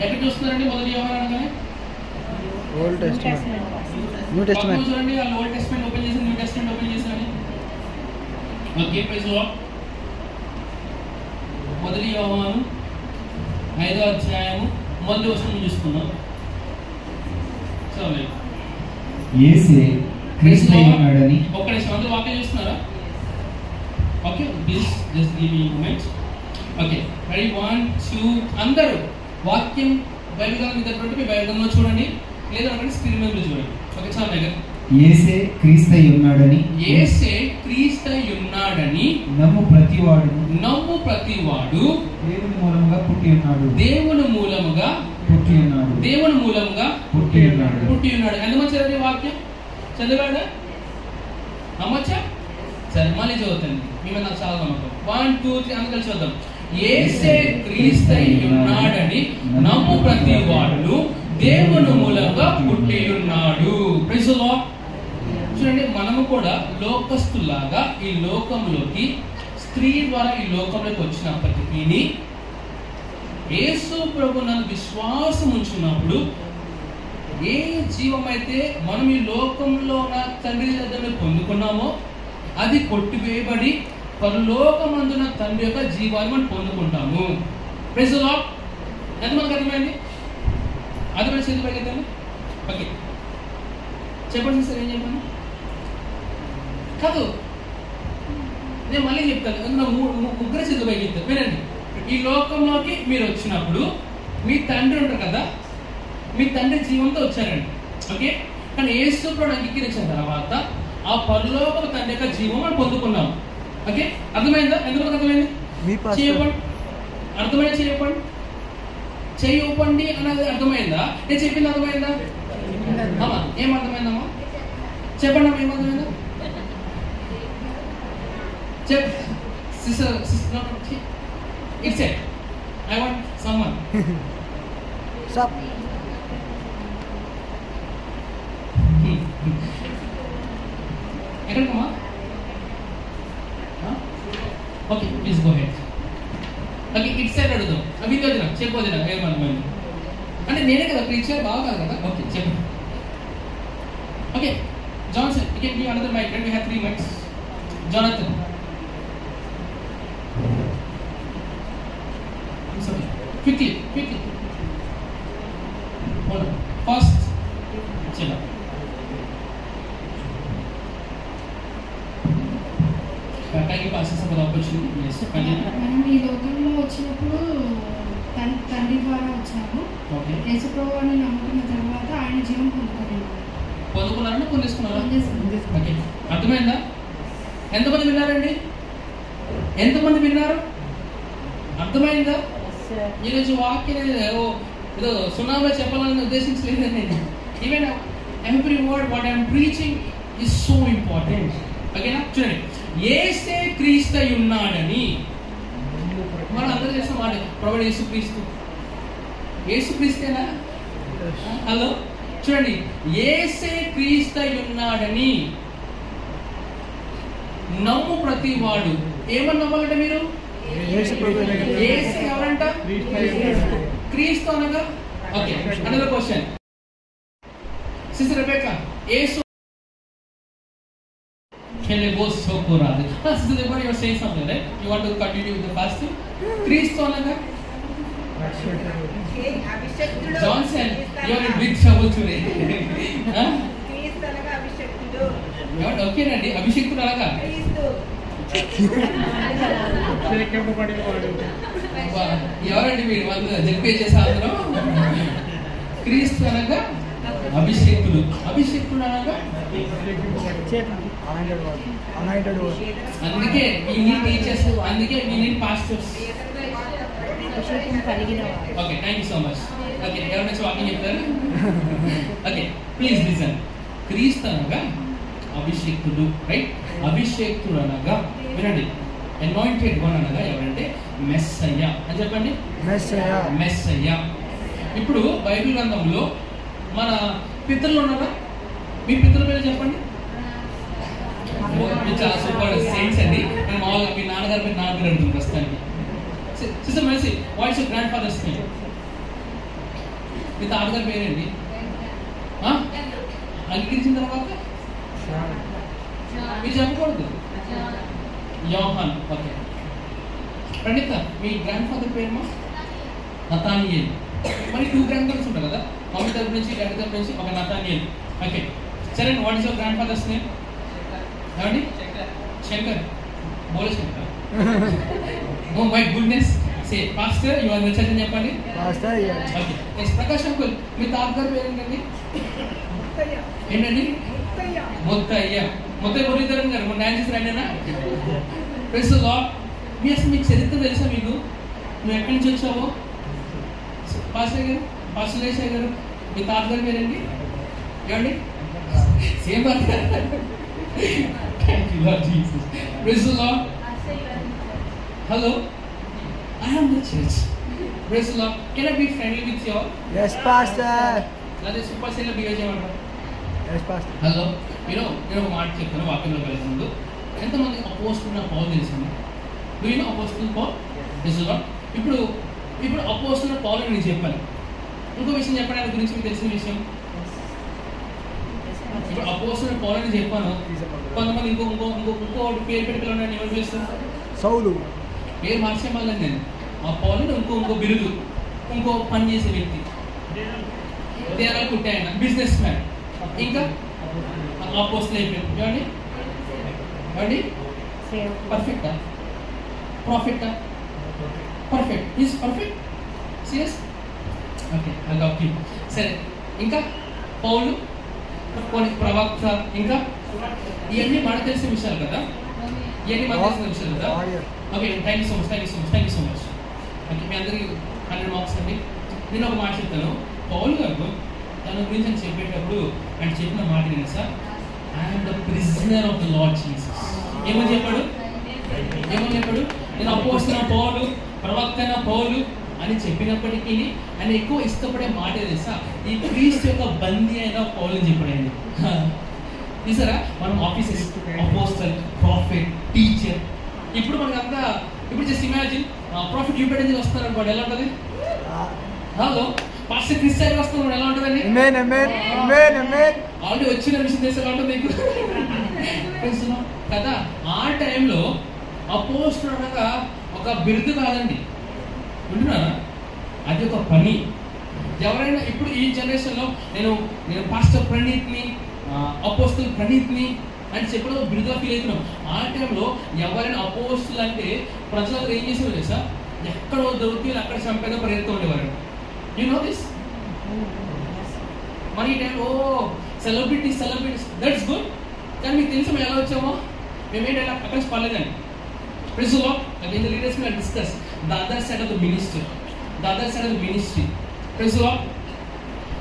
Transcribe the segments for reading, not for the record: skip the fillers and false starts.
ఎక్కడ చూస్తున్నారండి మొదటి యోహాను అనగానే? Old testament, new testament. చూడండి, వాళ్ళు ఓల్డ్ టెస్టిమెంట్ ఓపెన్ చేసి న్యూ టెస్టిమెంట్ ఓపెన్ చేశారని. Okay, praise the lord. మొదటి యోహాను 5వ అధ్యాయము మొదటి వచనం చూస్తున్నాం. చదవండి. యేసే క్రీస్తు ఉన్నాడని. ఒక్క నిమిషం, అందరూ వాక్యం చూస్తున్నారా? Okay, please just give me moment. Okay, ready, 1 2 అందరూ వాక్యం బైబిల్ గ్రంథం మీద పెట్టి మీ బైబిల్ గ్రంథంలో చూడండి, లేదా అక్కడ స్క్రీన్ మీద చూడండి. ఓకే, చాలా దగ్గర. యేసే క్రీస్తు ఉన్నాడని. యేసే క్రీస్తు ఉన్నాడని నమ్ము ప్రతివాడు దేవుని మూలముగా పుట్టి ఉన్నాడు. దేవుని మూలముగా పుట్టి ఉన్నాడు. దేవుని మూలముగా పుట్టి ఉన్నాడు. పుట్టి ఉన్నాడు. ఎంతమంది చదివి వాక్యం చదివాడా? నమ్మచ్చా? సరే, మళ్ళీ చదువుతాను. మీ మీద నాకు చాలా నమ్మకం. 1 2 3 అందరూ చూద్దాం. యేసే క్రీస్తు ఉన్నాడని నమ్ము ప్రతివాడు దేవుని మూలంగా పుట్టి ఉన్నాడు. Praise the lord. చూడండి, మనము కూడా లోకస్తులాగా ఈ లోకంలోకి స్త్రీ ద్వారా ఈ లోకంలోకి వచ్చినప్పటికీ యేసు ప్రభువునందు విశ్వాసం ఉంచున్నప్పుడు ఏ జీవమైతే మనం ఈ లోకంలో ఉన్న తండ్రి దగ్గర పొందుకున్నామో అది కొట్టివేయబడి పరలోకమందున తండ్రి యొక్క జీవాన్ని మనం పొందుకుంటాము. Praise the lord. ఎంతమందికి అర్థమైంది? అర్థమైన చేతి పైకి ఎత్తండి. ఓకే, చెప్పండి సార్, ఏం చెప్పాను కాదు, నేను మళ్ళీ చెప్తాను. ముగ్గురు చేతి పైకి ఎత్తాను. వినండి, ఈ లోకంలోకి మీరు వచ్చినప్పుడు మీ తండ్రి ఉంటారు కదా, మీ తండ్రి జీవంతో వచ్చారండి. ఓకే, కానీ యేసు ప్రభువుని అంగీకరించిన తర్వాత ఆ పరలోకపు తండ్రి యొక్క జీవం మనం పొందుకున్నాం. ఓకే, అర్థమైందా? ఎందుకు అర్థమైంది? చేయపండి, అర్థమైంది. చేయపండి, చేయపండి అన్నది అర్థమైందా? నేను చెప్పింది అర్థమైందా? అమ్మా, ఏం అర్థమైందమ్మా? చెప్పండి అమ్మా, ఏమర్థమైందా? చెప్ sister. It's it. I want someone. Stop. ఎక్కడికమ్మా? Okay, please go ahead. Okay, it side అడుగుదాం. అవి వదినా చెప్పొదినా ఏమర్థమైంది అంటే నేనే కదా ప్రీచర్, బాగా కాదు కదా. ఓకే, చెప్పండి. Okay, Johnson, you can give another mic. We have 3 mics. Jonathan, quickly. Hold on. First, chila. Kakai passes some opportunity. Yes, మనం ఈ లోకంలో వచ్చినప్పుడు తండ్రి ద్వారా వచ్చాము. ఓకే, యేసు ప్రభువుని నమ్ముకున్న తర్వాత ఆయన జీవం పొందుకున్నారని పొందేసుకున్నారా? ఓకే, అర్థమైందా? ఎంతమంది విన్నారండి? ఎంతమంది విన్నారు? అర్థమైందా? ఈరోజు వాక్యం ఏదో సునామా చెప్పాలని ఉద్దేశించలేదు నేను. Even every word what I'm preaching is so important. ఓకేనా? చూడండి, యేసే క్రీస్తు ఉన్నాడని మనం అందరూ చేసిన మాట. ప్రభువు యేసుక్రీస్తు, యేసుక్రీస్తేనా? హలో, చూడండి, యేసే క్రీస్తు ఉన్నాడని నమ్ము ప్రతి వాడు. ఏమని నమ్మాలంటే మీరు? యేసు ఎవరంట? క్రీస్తు అనగా. Okay, another question. Sister Rebecca, Yesu కోరాదు. Sister Rebecca, you are saying something, right? You want to continue with the fasting. Kristu అనగా Johnson, you are in big trouble today. Kristu అనగా అభిషేకుడు. ఓకేనండి, అభిషేకుడు అనగా ఎవరండి మీరు? వాళ్ళు చెప్పే చేసారు. క్రీస్తు అనగా అభిషేకుడు. అభిషేకుడు అనగా అందుకే we need teachers, అందుకే we need pastors. Okay, thank you so much. Okay, ఎవరైనా వాకింగ్ చెప్తారు? Okay, please listen. క్రీస్తు అనగా అభిషేకుడు, రైట్? అభిషేకుడు అనగా వినండి, అనాయింటెడ్ వన్ అనగా ఎవరంటే మెస్సయ్య అని చెప్పండి. మెస్సయ్య. ఇప్పుడు బైబిల్ గ్రంథంలో మన పితరులు ఉన్నారా? మీ పితరుల పేరు చెప్పండి. చాలా సూపర్ సెయింట్స్ అండి. నేను మామూలుగా మీ నాన్నగారి పేరు అడుగుతుంది ప్రస్తుతానికి. Sister Mercy, what is your grandfather's name? మీ తాతగారి పేరేంటి? అంగీకరించిన తర్వాత మీరు చెప్పకూడదు. యోహాన్. ఓకే. ప్రణీత, మీ గ్రాండ్ ఫాదర్ పేరుమా? నతానియేల్. మరి 2 గ్రాండ్ ఫాదర్స్ ఉంటారు కదా, మమ్మీ తరపు నుంచి డాడీ తరపు నుంచి ఒక నతానియేల్. ఓకే, సరే. What is your grandfather's name? ఏమండి? Shankar. Bhole Shankar. Oh my goodness. Say pastor you are rich అని చెప్పండి. Pastor. Okay. Next Prakash uncle, మీ తాతగారి పేరు ఏంటండి? ఏంటండి? ముత్తయ్య. ముత్తయ్య మురళీధరన్ గారు. మొన్న డాన్స్ రండినా. Praise the lord. మీ అసలు మీకు చరిత్ర తెలుసా? మీకు నువ్వు ఎక్కడి నుంచి వచ్చావో? పాస్టర్ గారు, పాస్టర్ లేసాయి గారు, మీ తాతగారి పేరేంటి? ఏమండి? Same price the lord. Hello, I am the church. Praise the Lord. Can I be friendly with you all? Yes, pastor. Lade super cell behave చేయమంటారు. Yes, pastor. హలో, నేను ఒక మాట చెప్తాను వాక్యంలోకి వెళ్ళే ముందు. ఎంతమంది అపోస్తలున్న పౌలు తెలుసండి? Do you know apostle Paul? Praise the lord. ఇప్పుడు అపోస్తలున్న పౌలు నేను చెప్పాను. ఇంకో విషయం చెప్పండి, దాని గురించి మీకు తెలిసిన విషయం. ఇప్పుడు అపోస్తలున్న పౌలు అని చెప్పాను. కొంతమంది ఇంకో పేరు పెట్టి పిలవడానికి ఎవరు పిలుస్తారు? సౌలు. పేరు మార్చే మళ్ళీ నేను ఆ పౌలు ఇంకో బిరుదు, ఇంకో పని చేసే వ్యక్తి, తేడా కుట్టాయన, బిజినెస్ మ్యాన్, ఇంకా అపోస్తలు అయిపోయింది. ఏమండి? ఏమండి? పర్ఫెక్టా? ప్రాఫిటా? Perfect. Is perfect. Serious? Okay, I love you. సరే, ఇంకా పౌలు, ప్రవక్త, ఇంకా ఇవన్నీ మనకు తెలిసిన విషయాలు కదా, ఇవన్నీ మనకు తెలిసిన విషయాలు కదా. Okay, thank you so much. Okay, మీ అందరికీ 100 మార్క్స్ అండి. నేను ఒక మాట చెప్తాను. పౌల్ గారు తన గురించి అని చెప్పేటప్పుడు ఆయన చెప్పిన మాట ఏంటి sir? I'm the prisoner of the lord Jesus. ఏమని చెప్పాడు? నేను అపోస్తలుడైన పౌలు, ప్రవక్త పౌలు అని చెప్పినప్పటికీ ఆయన ఎక్కువ ఇష్టపడే మాట తెలుసా? ఈ క్రీస్తు యొక్క బందీ అయిన పౌలు అని చెప్పాడండి. చూసారా, మనం ఆఫీసెస్, అపోస్తల్, ప్రాఫిట్, టీచర్. ఇప్పుడు మనకంతా ఇప్పుడు జస్ట్ ఇమాజిన్ ప్రాఫిట్ యూపేట్ నుంచి వస్తున్నారు అనుకోండి, ఎలా ఉంటుంది? హలో, పాస్టర్ క్రిస్టియన్ వస్తున్నారు, ఎలా ఉంటుందండి? ఆల్రెడీ వచ్చిన విషయం చేస్తే ఎలా ఉంటుంది మీకు కదా? ఆ టైంలో అపోస్తలుడు అనగా ఒక బిరుదు కాదండి, వింటున్నారా? అది ఒక పని. ఎవరైనా ఇప్పుడు ఈ జనరేషన్లో నేను పాస్టర్ ప్రణీత్ని, అపోస్తలు ప్రణీత్ని అని చెప్పడం బిరుదుగా ఫీల్ అవుతున్నాం. ఆ టైంలో ఎవరైనా అపోస్తలు అంటే ప్రజలందరూ ఏం చేసేవారు తెలుసా? ఎక్కడో దొరికి అక్కడ చంపేదో పరిగెత్తూ ఉండేవారు. You know this? మన ఈ టైంలో సెలబ్రిటీస్, దట్స్ గుడ్. కానీ మీకు తెలుసు మేము ఎలా వచ్చామో? మేమేంటి అక్కడ పర్లేదండి. Praise the lord. In the leaders will discuss the other side of the ministry. Praise the Lord.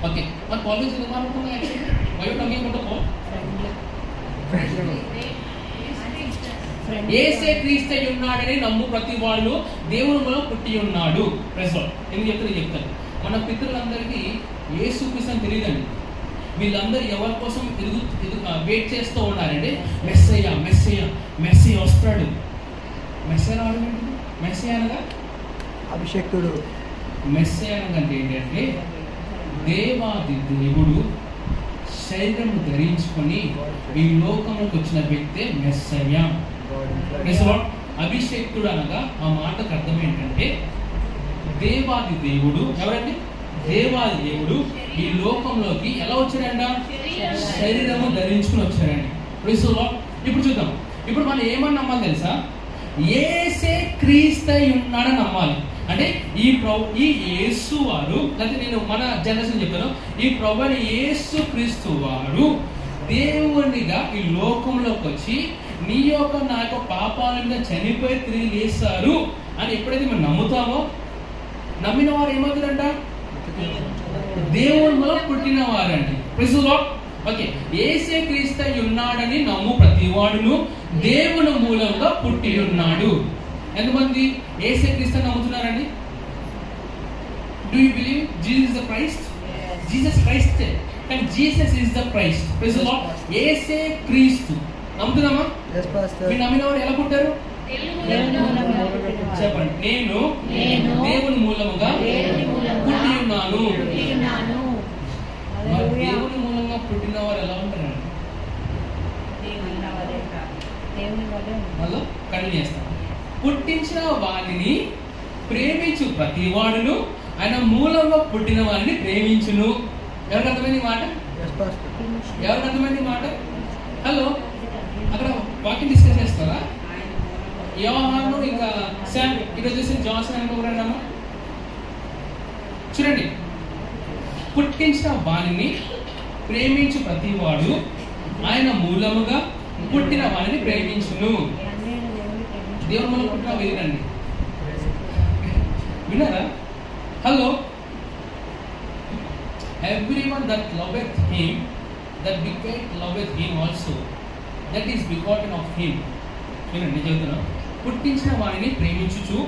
Okay. What Paul is remarkable actually. Why are you talking about the Paul? యేసే క్రీస్తు ఉన్నాడని నమ్ము ప్రతి వాళ్ళు దేవునిలో పుట్టి ఉన్నాడు. Praise the lord. ఎందుకు చెప్తాను? మన పితరులందరికీ యేసు క్రీస్తు అని తెలియదండి. వీళ్ళందరూ ఎవరి కోసం వెయిట్ చేస్తూ ఉన్నారంటే మెస్సయ్య వస్తాడు. మెస్సయ్య అనగా అభిషేక్తుడు. మెస్సయ్య అనగా ఏంటంటే దేవాది దేవుడు శరీరం ధరించుకొని ఈ లోకంలోకి వచ్చిన వ్యక్తే మెస్సయ్య. అభిషేక్తుడు అనగా ఆ మాటకు అర్థం ఏంటంటే దేవాది దేవుడు. ఎవరండి? దేవాది దేవుడు ఈ లోకంలోకి ఎలా వచ్చాడంట? శరీరము ధరించుకుని వచ్చాడండి. Praise the lord. ఇప్పుడు చూద్దాం. ఇప్పుడు మనం ఏమని నమ్మాలి తెలుసా? యేసే క్రీస్తు ఉన్నాడని నమ్మాలి. అంటే ఈ యేసు వారు, లేకపోతే నేను మన జనరేషన్ చెప్పాను, ఈ ప్రభుని యేసు క్రీస్తు వారు దేవునిగా ఈ లోకంలోకి వచ్చి నీ యొక్క నా యొక్క పాపాల మీద చనిపోయి తిరిగి లేస్తారు అని ఎప్పుడైతే మనం నమ్ముతామో, నమ్మిన వారు ఏమవుతారంట? దేవునిలో పుట్టిన వారండి. Praise the lord. ఓకే, యేసే క్రీస్తు ఉన్నాడని నమ్ము ప్రతి వాడును దేవుని మూలంగా పుట్టి ఉన్నాడు. ఎంతమంది యేసే క్రీస్తు నమ్ముతున్నారండి? Do you believe Jesus is the Christ? Jesus Christ, కానీ Jesus is the Christ. Praise the lord. యేసే క్రీస్తు నమ్ముతున్నామా? మీరు నమ్మిన వారు ఎలా పుట్టారు? చెప్పండి. నేను దేవుని మూలముగా పుట్టి ఉన్నాను. ఉన్నాను. ఉన్నాను. మరి దేవుని మూలంగా పుట్టిన వారు ఎలా ఉంటారండి? దేవుని వలె మళ్ళీ కంటిన్యూ చేస్తాం. పుట్టించిన వారిని ప్రేమించు ప్రతి వాడును ఆయన మూలంగా పుట్టిన వారిని ప్రేమించును. ఎవరికి అర్థమైంది మాట? Yes, Pastor. ఎవరికి అర్థమైంది మాట? హలో, అక్కడ వాకింగ్ డిస్కస్ చేస్తారా? యోహాను ఇంకా శామ్ ఈరోజు చూసి జాన్సన్ అనుకోకూడదమ్మా. చూడండి, పుట్టించిన వారిని ప్రేమించు ప్రతివాడు ఆయన మూలముగా పుట్టిన వారిని ప్రేమించును. దేవుని మూలం పుట్టిన వినండి, విన్నారా? Hello, everyone that loveth him, that begat loveth him also, that is begotten of him. వినండి, చెబుతున్నా. పుట్టించిన వారిని ప్రేమించుచు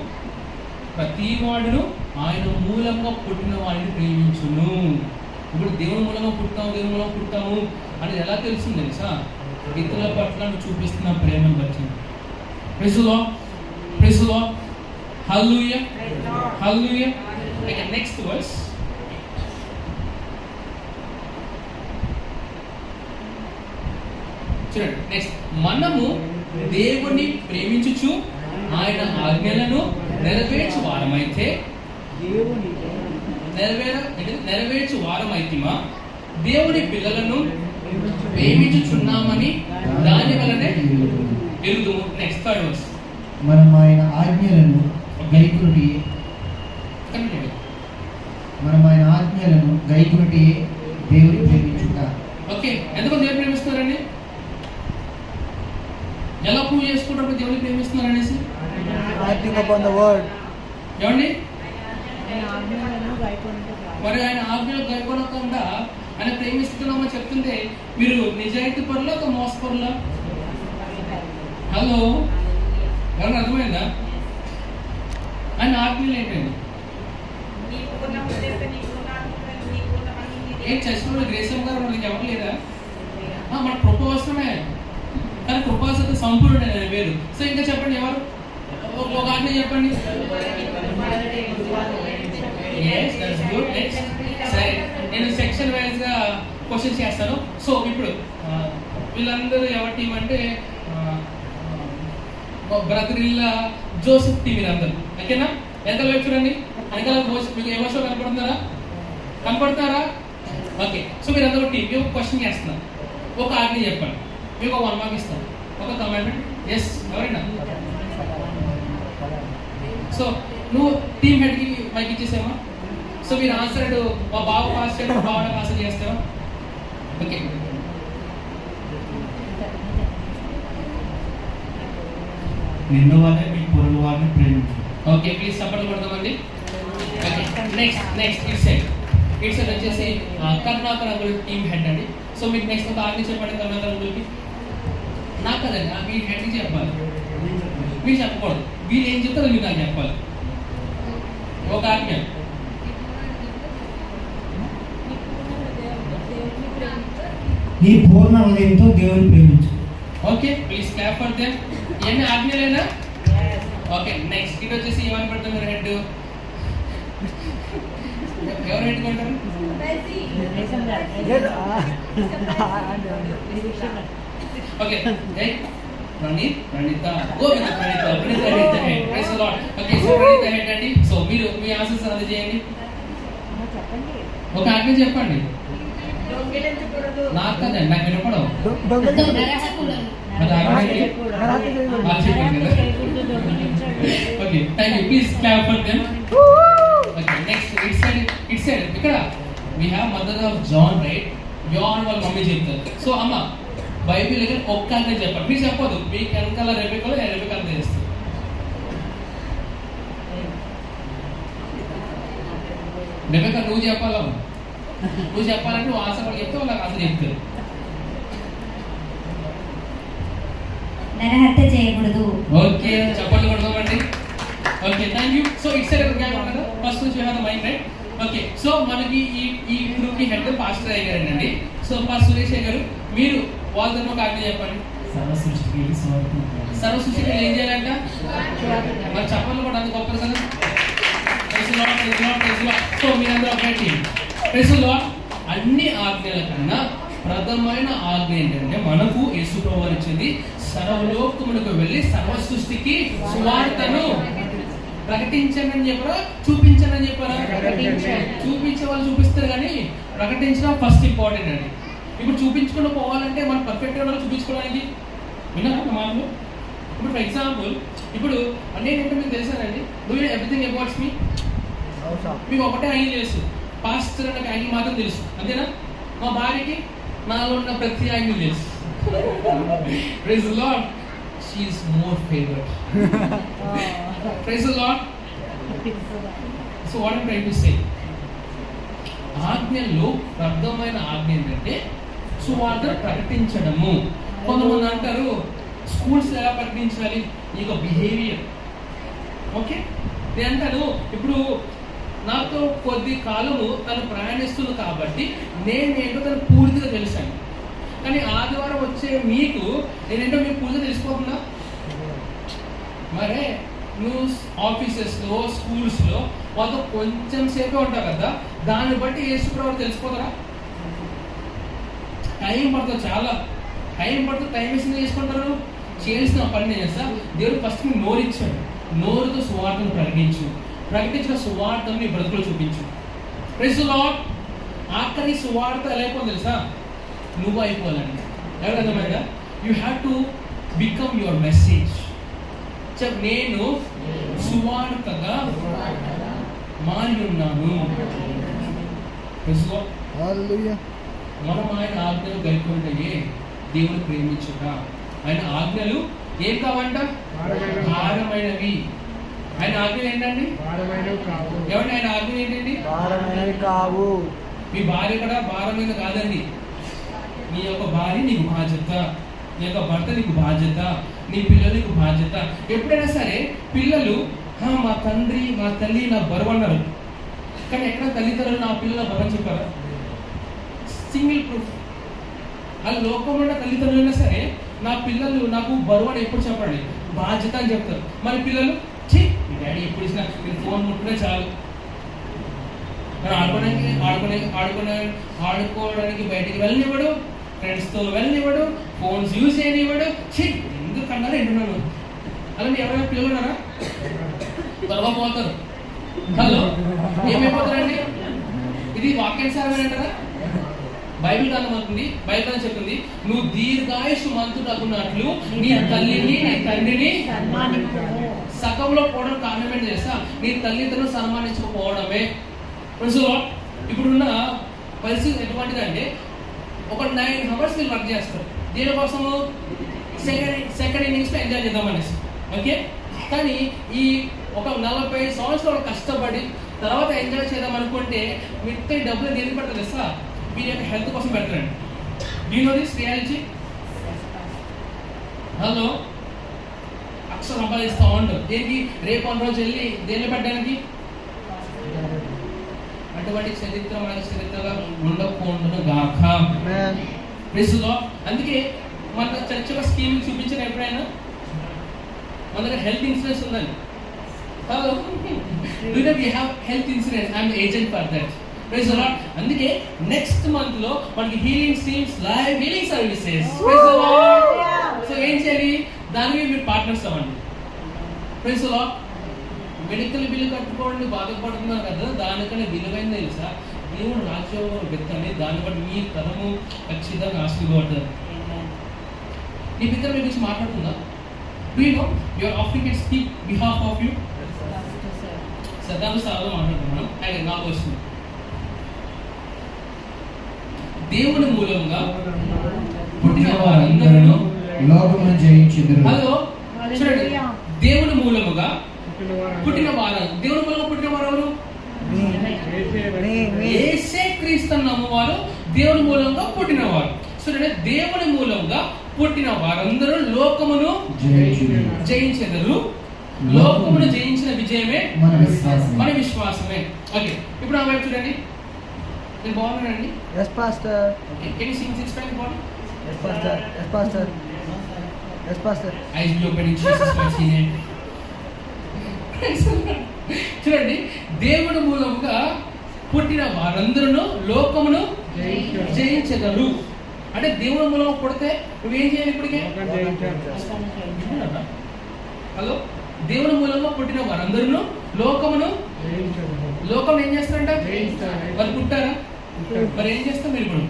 ప్రతి వాడును ఆయన మూలంగా పుట్టిన వారిని ప్రేమించును. ఇప్పుడు దేవుని మూలంగా పుట్టాము, దేవుని మూలంగా పుట్టాము అనేది ఎలా తెలుస్తుంది తెలుసా? ఇతరుల పట్ల నువ్వు చూపిస్తున్న ప్రేమను బట్టి. Praise the lord, praise the lord, hallelujah, hallelujah. Next verse. చూడండి, నెక్స్ట్. మనము దేవుని ప్రేమించుచు ఆయన ఆజ్ఞలను నెరవేర్చు వారమైతే నెరవేర్చు వారమైతిమా దేవుని పిల్లలను ప్రేమించుచున్నామని దాని వలనే ఎరుగుదుము. Next third verse. మనం ఆయన ఆజ్ఞలను గైకొనుటి దేవుని ప్రేమించుట. ఓకే, ఎంతమంది దేవుని ప్రేమిస్తున్నారండి? ఎలా ప్రూవ్ చేసుకుంటారు దేవుని ప్రేమిస్తున్నారు అనేసి? Acting upon the word. ఏమండి? మరి ఆయన ఆజ్ఞలు గైకొనకుండా ఆయన ప్రేమిస్తున్నామని చెప్తుంటే మీరు నిజాయితీ పరులా ఒక మోసపరులా? హలో, ఎవరైనా అర్థమైందా? ఆయన ఆజ్ఞలు ఏంటండి? ఏం చర్చలో గ్రేసం గారు వాళ్ళకి ఎవరు లేదా? మన కృపవసరమే, కానీ కృపాసత సంపూర్ణ వేరు. సో ఇంకా చెప్పండి, ఎవరు ఒక ఆజ్ఞ చెప్పండి. సరే, నేను సెక్షన్ వైజ్ గా క్వశ్చన్స్ చేస్తాను. సో ఇప్పుడు వీళ్ళందరూ ఎవరి టీం అంటే బ్రదరిల్లా జోసెఫ్ టీం వీళ్ళందరూ. ఓకేనా? ఎంత వైపు చూడండి, వెనకాల మీకు ఎవరితో కనపడుతున్నారా? కనపడుతున్నారా? ఓకే, సో మీరు అందరూ టీం. మీకు క్వశ్చన్ చేస్తున్నాను, ఒక ఆజ్ఞ చెప్పండి, మీకు 1 మార్క్ ఇస్తాను. ఒక కమాండ్మెంట్. ఎస్, ఎవరైనా? సో నువ్వు టీమ్ హెడ్ కి మైక్ ఇచ్చేసావా? సో మీరు ఆన్సర్ మా బాబు పాస్ చేయడం, మా బాబు ఆన్సర్ చేస్తావా? ఓకే, నిన్ను వారే మీ పొరుగు వారిని ప్రేమించు. ఓకే, ప్లీజ్ సపోర్ట్ కొడదామండి. ఓకే, నెక్స్ట్ ఇట్స్ వచ్చేసి కర్ణాకర్ అంకుల్ టీమ్ హెడ్ అండి. సో మీకు నెక్స్ట్ ఒక ఆజ్ఞ చెప్పండి కర్ణాకర్ అంకుల్కి. నాకు కదండి, మీ హెడ్కి చెప్పాలి, మీరు చెప్పకూడదు. వీళ్ళు ఏం చెప్తారో మీరు నాకు చెప్పాలి. ఒక ఆజ్ఞ. నీ పూర్ణ హృదయంతో దేవుని ప్రేమించు. Okay, please clap for them. ఇవన్నీ ఆజ్ఞలేనా? ఓకే, నెక్స్ట్ ఇది వచ్చేసి ఏమని పడతాం మీరు హెడ్? ఎవరు హెడ్ కొంటారు? Yes. Okay, Praneetha. Go with Praneetha head. Praise the lord. Okay, so Praneetha head అండి. సో మీరు మీ ఆన్సర్స్ అది చేయండి. ఒక ఆజ్ఞ చెప్పండి. నాకు కదండి, నాకు వినపడవు. Okay, thank you. Please clap for them. Okay, next it side ఇక్కడ we have mother of John, right? John వాళ్ళ మమ్మీ చెప్తారు. సో అమ్మ బైబిల్ దగ్గర ఒక్క ఆజ్ఞ చెప్పండి. మీరు చెప్పదు, మీకు వెనకాల రెబెకాలో రెబెకాలు చేస్తారు. రెబెకా నువ్వు చెప్పాలా? నువ్వు చెప్పాలంటే నువ్వు ఆన్సర్ వాళ్ళు చెప్తే వాళ్ళకి ఆన్సర్ చెప్తారు. నరహత్య చేయకూడదు. ఓకే, చెప్పండి కొడదామండి. Okay, thank you. So it side gang కదా, ఫస్ట్ నుంచి have the mind, right? Okay, so మనకి ఈ గ్రూప్ కి హెడ్ పాస్టర్ అయ్యారండి. సో ఫస్ట్ సురేష్ గారు, మీరు వాళ్ళతో ఒక ఆజ్ఞ చెప్పండి. సర్వ సృష్టికి ఏం చేయాలంట? మరి చెప్పాలి కూడా అంత గొప్పది కదా. సో మీరందరూ ఒకటి ప్రెసులో అన్ని ఆజ్ఞల కన్నా ప్రథమైన ఆజ్ఞ ఏంటంటే మనకు యేసు ప్రభువు ఇచ్చింది సర్వలోకమునకు వెళ్ళి సర్వ సృష్టికి సువార్తను ప్రకటించండి అని చెప్పారా, చూపించండి అని చెప్పారా? చూపించే వాళ్ళు చూపిస్తారు కానీ ప్రకటించడం ఫస్ట్ ఇంపార్టెంట్ అండి. ఇప్పుడు చూపించుకుంటూ పోవాలంటే మనం పర్ఫెక్ట్ గా చూపించుకోవడానికి విన్నారా మాటలు? ఇప్పుడు ఫర్ ఎగ్జాంపుల్ ఇప్పుడు నేనేంటో మీకు తెలుసానండి, డూ యూ ఎవ్రీథింగ్ అబౌట్స్ మీ? మీకు ఒకటే యాంగిల్ తెలుసు, పాస్టర్ అనే యాంగిల్ మాత్రం తెలుసు, అంతేనా? మా భార్యకి నాలో ఉన్న ప్రతి యాంగిల్ తెలుసు. Praise the lord, she is more favourite. Praise the lord. So what I'm trying to say, ఆజ్ఞల్లో అర్థమైన ఆజ్ఞ ఏంటంటే సువార్త ప్రకటించడము. కొంతమంది అంటారు స్కూల్స్ ఎలా ప్రకటించాలి, ఈ బిహేవియర్. ఓకే, నేను అంటాను ఇప్పుడు నాతో కొద్ది కాలము తను ప్రయాణిస్తుంది కాబట్టి నేనేంటో తను పూర్తిగా తెలుసాను. కానీ ఆదివారం వచ్చే మీకు నేనేంటో మీకు పూర్తిగా తెలిసిపోతుందా? మరే నువ్వు ఆఫీసెస్లో స్కూల్స్లో వాళ్ళతో కొంచెం సేపే ఉంటావు కదా, దాన్ని బట్టి యేసు ప్రభువు తెలిసిపోతారా? టైం పడుతుంది, చాలా టైం పడుతుంది. టైం వేసి చేసుకుంటారు, చేయాల్సిన పని చేస్తా. దేవుడు ఫస్ట్ మీకు నోరు ఇచ్చాడు, నోరుతో సువార్తను ప్రకటించిన సువార్తను నీ బ్రతుకులో చూపించు. Praise the lord. ఆఖరి సువార్త ఎలా అయిపోయింది తెలుసా? నువ్వు అయిపోవాలండి. ఎవరు అర్థమైందా? You have to become your message. నేను సువార్తగా మారి ఉన్నాను. మనం ఆయన ఆజ్ఞలు గైకొంటే దేవుని ప్రేమించుట. ఆయన ఆజ్ఞలు ఏం కావంట? భారమైనవి. ఆయన ఆజ్ఞలు ఏంటండి? ఏమంటే ఆయన ఆజ్ఞలు ఏంటండి? భారమైనవి కావు. మీ భార్య కూడా భారమైన కాదండి. నీ యొక్క భార్య నీకు బాధ్యత, నీ యొక్క భర్త నీకు బాధ్యత, నీ పిల్లలు నీకు బాధ్యత. ఎప్పుడైనా సరే పిల్లలు మా తండ్రి మా తల్లి నా బరువు అన్నారు, కానీ ఎక్కడ తల్లిదండ్రులు నా పిల్లల బరువు చెప్పారా? Single proof. ఆ లోకంలో తల్లిదండ్రులైనా సరే నా పిల్లలు నాకు బరువు అని ఎప్పుడు చెప్పండి, బాధ్యత అని చెప్తారు. మరి పిల్లలు మీ డాడీ ఎప్పుడు ఇచ్చినా నేను ఫోన్ ముట్టుకునే చాలు, ఆడుకోవడానికి బయటికి వెళ్ళనివ్వడు, ఫ్రెండ్స్తో వెళ్ళనివ్వడు, ఫోన్స్ యూజ్ చేయనివ్వడు. ఎందుకన్నా ఎంటున్నాను. అలాంటి ఎవరైనా పిల్లలు ఉన్నారా? త్వరగా పోతారు. హలో, ఏమైపోతారండి? ఇది వాక్యానుసారమే అంటారా? బైబిల్ గ్రంథం అవుతుంది. బైబిల్ గ్రంథం చెప్తుంది, నువ్వు దీర్ఘాయుష్ మంతుడకున్నట్లు నీ తల్లిని నీ తండ్రిని సగంలో పోవడం కారణం ఏంటి చేస్తా? నీ తల్లిదండ్రులు సన్మానించకపోవడమే. ఇప్పుడున్న పరిస్థితి ఎటువంటిదంటే ఒక 9 hours వీళ్ళు వర్క్ చేస్తారు. దీనికోసము సెకండ్ ఇన్నింగ్స్ లో ఎంజాయ్ చేద్దాం అనేసి. ఓకే, కానీ ఈ ఒక 40 సంవత్సరాలు కష్టపడి తర్వాత ఎంజాయ్ చేద్దాం అనుకుంటే మిగతా డబ్బులు దేనికి పెడతారు తెలుసా? మీరు యొక్క హెల్త్ కోసం పెడతారండి. Do you no this reality? Hello, అక్షరం సంపాదిస్తూ ఉంటారు. దేనికి? రేపు ఒక రోజు వెళ్ళి దేన్ని పెట్టడానికి. అటువంటి చరిత్ర మన చరిత్రగా ఉండకుండా గాక. అందుకే మన చర్చలో స్కీమ్ చూపించిన ఎప్పుడైనా మన దగ్గర హెల్త్ ఇన్సూరెన్స్ ఉందండి. Hello, we have health insurance. I am the agent for that. Praise the Lord. అందుకే నెక్స్ట్ మంత్ లో మనకి healing streams live healing services. Praise the Lord. So ఏం చేయాలి? దానికి మీరు పార్ట్నర్స్ అవ్వండి. Praise the Lord. Medical bill కట్టుకోండి బాధపడుతున్నారు కదా, దానికన్నా విలువైంది తెలుసా? దేవుడు రాజ్యంలో వ్యక్తని దాన్ని బట్టి మీ తరము ఖచ్చితంగా ఆశీర్వపడతారు. నీ బిడ్డ మీ గురించి మాట్లాడుతుందా? Do you know your offering can speak behalf of you? సదాలు సార్లు మాట్లాడుతున్నాం. ఆయన నాకు వస్తుంది. దేవుని మూలంగా పుట్టిన వారందరూ లోకమును జయించుదురు. హలో చూడండి, దేవుని మూలముగా పుట్టిన వారు. దేవుని మూలంగా పుట్టిన వారు ఎవరు? యేసే క్రీస్తు నమ్మవారు దేవుని మూలంగా పుట్టినవారు. చూడండి, దేవుని మూలంగా పుట్టిన వారందరూ లోకమును జయించెదరు. లోకమును జయించిన విజయమే మన విశ్వాసమే. ఓకే, ఇప్పుడు ఆ వైపు చూడండి. నేను బాగున్నానండి. Yes, Pastor. Okay, can you sing this back body? Yes, Pastor. Yes, Pastor. Yes, Pastor. Eyes be open in Jesus' mighty name. Praise the Lord. చూడండి, దేవుడు మూలముగా పుట్టిన వారందరూ లోకమును జయించగలరు. అంటే దేవుడు మూలంగా పుడితే నువ్వేం చేయాలి? ఇప్పటికే హలో, దేవుని మూలంగా పుట్టిన వారందరూ లోకమును ఏం చేస్తారంట? మరి పుట్టారా? మరి ఏం చేస్తాం? మీరు ఇప్పుడు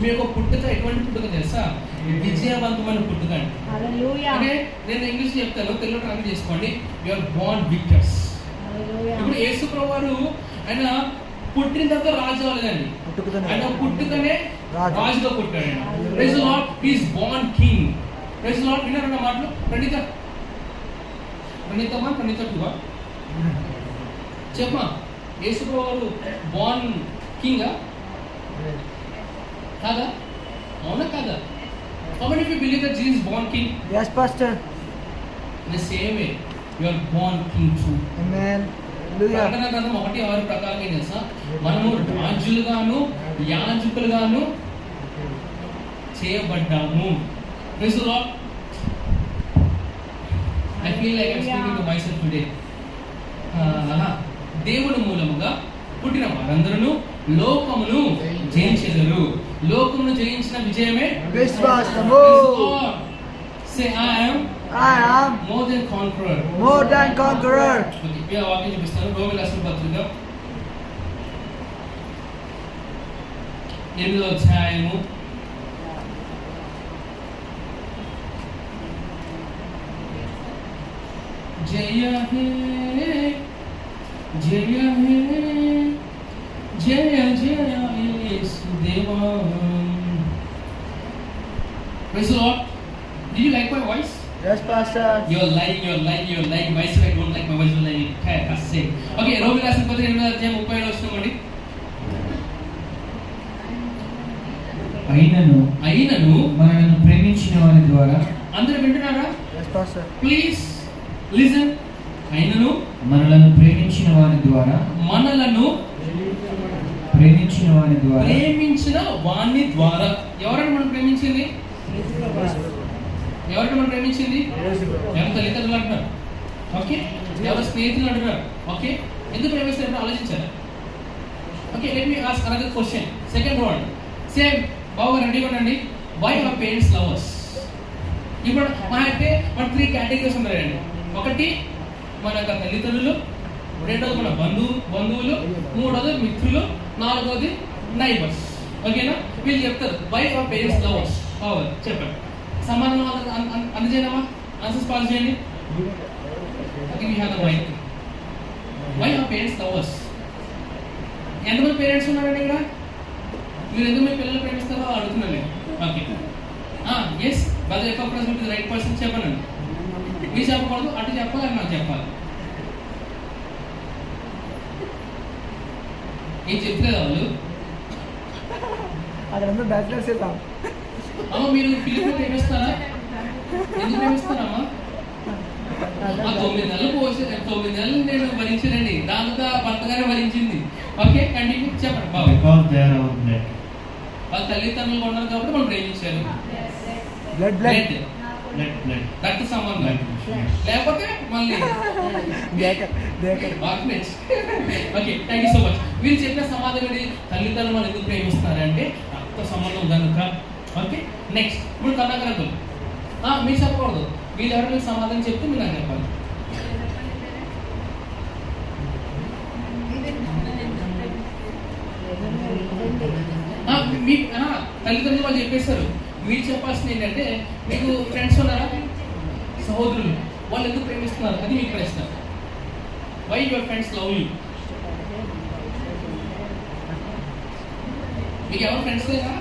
మీ యొక్క పుట్టుక ఎటువంటి పుట్టుక తెలుసా? విజయవంతమైన పుట్టుక అండి. అంటే నేను ఇంగ్లీష్ చెప్తాను, తెలుగు ట్రాన్స్లేట్ చేసుకోండి. You are born victors. ఇప్పుడు యేసు ప్రభువు వారు ఆయన పుట్టిన తర్వాత రాజు అవ్వలేదండి. ఆయన పుట్టుకనే రాజుగా పుట్టాడు. Praise the lord, he is born king. Praise the lord. విన్నారన్న మాటలు? ప్రణీత టూవా చెప్పమా. యేసు ప్రభువు వారు బోర్న్ కింగా కాదా? అవునా కాదా? How many of you believe that Jesus is born king? Yes, Pastor. In the same way, you are born king too. Amen. ప్రకటన గ్రంథం 1:6 ప్రకారం ఏం తెలుసా? మనము రాజులుగాను యాజకులుగాను చేయబడ్డాము. Praise the Lord. I feel like I'm speaking to myself today. దేవుని మూలముగా పుట్టిన వారందరూ లోకమును జయించెదరు. లోకమును జయించిన విజయమే విశ్వాసము. Say I am more than conqueror. More than conqueror. Okay, వాక్యం చూపిస్తాను. రోమీయుల రాసిన పత్రిక 8వ అధ్యాయము 'జయ హే జయ హే జయ జయ యేసు దేవా. Praise the Lord. Did you like my voice? Yes, Pastor. You're lying. Why should I don't like my voice? You like it. That's it. Okay, రోమీయుల రాసిన పత్రిక 8వ అధ్యాయం 37వ వచనం అండి. అయినను మనల్ని ప్రేమించిన వారి ద్వారా. అందరూ వింటున్నారా? Yes, Pastor. Please listen. అయినను మనలను ప్రేమించిన వారి ద్వారా. ప్రేమించిన వాని ద్వారా. ఎవరైనా మనం ప్రేమించింది? ఎవరు తల్లిదండ్రులు అంటున్నారు? ఓకే. ఎవరు స్నేహితులు అంటున్నారు? ఓకే. ఎందుకు ప్రేమిస్తారంటే ఆలోచించారా? Okay, let me ask another question. Second word same. బాగా రెడీగా ఉండండి. Why our parents love us? ఇప్పుడు మన 3 కేటగిరీస్ ఉన్నాయండి. ఒకటి మన యొక్క తల్లిదండ్రులు, రెండోది మన బంధువులు, మూడోది మిత్రులు, నాలుగోది నైబర్స్. ఓకేనా? వీళ్ళు చెప్తారు why our parents love us. చెప్పండి. సమాధానం అందజేయనమ్మా. ఆన్సర్స్ పాస్ చేయండి. Why our parents love us. ఎంతమంది పేరెంట్స్ ఉన్నారండి ఇక్కడ? మీరు ఎందుకు మీ పిల్లలు ప్రేమిస్తారో అడుగుతున్నాను నేను. Okay. Yes brother if president the right person చెప్పండి. మీరు చెప్పకూడదు, అటు చెప్పాలి, అని నాకు చెప్పాలి. ఏం చెప్తలేదు వాళ్ళు? అమ్మ మీరు పిల్లలు ప్రేమిస్తారా? ఎందుకు ప్రేమిస్తారమ్మా? 9 నెలలు పోసి 9 నెలలు నేను భరించానండి. దాంతో భర్తగానే భరించింది. ఓకే, కంటిన్యూ చెప్పండి బాబు. వాళ్ళ తల్లిదండ్రులు ఉన్నారు కాబట్టి మనం ప్రేమించారు. రక్త సంబంధం లేకపోతే మళ్ళీ okay. Thank you so much. మీరు చెప్పిన సమాధానం తల్లిదండ్రులు మనం ఎందుకు ప్రేమిస్తారంటే రక్త సంబంధం కనుక. Okay, next. ఇప్పుడు కర్ణాకరంతులు మీరు చెప్పకూడదు. వీళ్ళు ఎవరు మీకు సమాధానం చెప్తే మీరు నాకు చెప్పాలి. మీ తల్లిదండ్రులు వాళ్ళు చెప్పేస్తారు. మీరు చెప్పాల్సింది ఏంటంటే మీకు ఫ్రెండ్స్ ఉన్నారా, సహోదరులు, వాళ్ళు ఎందుకు ప్రేమిస్తున్నారు అది మీకు ప్రశ్న. Why your friends love you? మీకు ఎవరు ఫ్రెండ్స్ లేరా?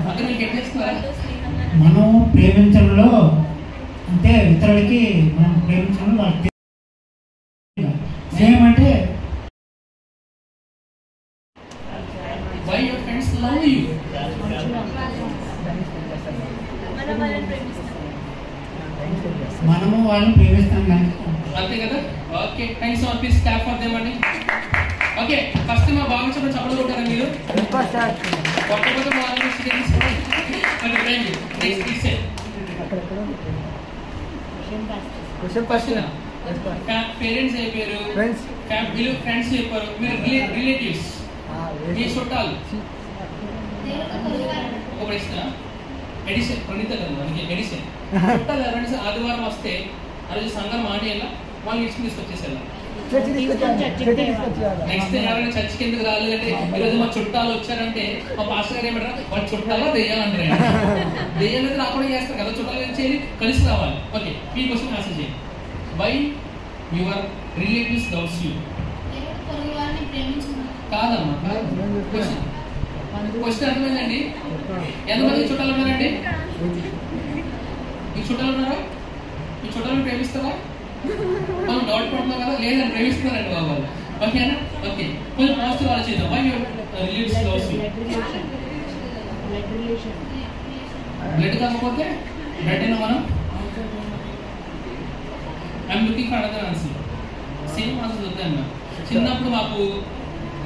అంటే మీకు ఏం చేస్తున్నారా? మనం ప్రేమించడంలో అంటే ఇతరులకి మనం ప్రేమించడం వాళ్ళకి సేమ్ అంటే why your friends love you? మనము వాళ్ళని ప్రేమిస్తాం కానీ అంతే కదా. Okay, thanks so much. Please clap for them అండి. ఓకే, ఫస్ట్ మా బాగా చెప్పడం కొట్టారా మీరు? కొట్టకపోతే బాగా students. Okay, thank you. Next question. Parents అయిపోయారు, Friends. వీళ్ళు ఫ్రెండ్స్ అయిపోయారు, మీరు రిలేటివ్స్, మీ చుట్టాలు. ఒక ప్రశ్న, ఎడిషన్ ప్రణీత కదా మనకి ఎడిషన్ చుట్టాలు ఎవరైనా ఆదివారం వస్తే ఆ రోజు సంఘం మానేయాలా, వాళ్ళు ఇచ్చి తీసుకొచ్చేసేలా. నెక్స్ట్ డే ఎవరైనా చర్చికి ఎందుకు రాలేదంటే ఈరోజు మా చుట్టాలు వచ్చారంటే మా పాస్టర్ గారు ఏమంటారు, వాళ్ళ చుట్టాలో దెయ్యాలంటారు. దెయ్యాలంటే రాకుండా చేస్తారు కదా, చుట్టాలు చేయాలి, కలిసి రావాలి. ఓకే, ఈ క్వశ్చన్ ఆన్సర్ చేయండి. Why your relatives loves you? కాదమ్మా, క్వశ్చన్ అర్థమైందండి. ఎంతమంది చుట్టాలు ఉన్నారండి? మీ చుట్టాలు ఉన్నారా? మీ చుట్టాలను ప్రేమిస్తారా? మనం డౌట్ పడుతున్నాం కదా, లేదని ప్రేమిస్తున్నారండి బాబు. ఓకేనా? ఓకే, కొంచెం పాజిటివ్ ఆలోచిద్దాం. Why your relatives loves you? Blood కాకపోతే బ్లడ్ అయినా మనం I'm looking for other answer. Same answer వద్దన్నా. చిన్నప్పుడు మాకు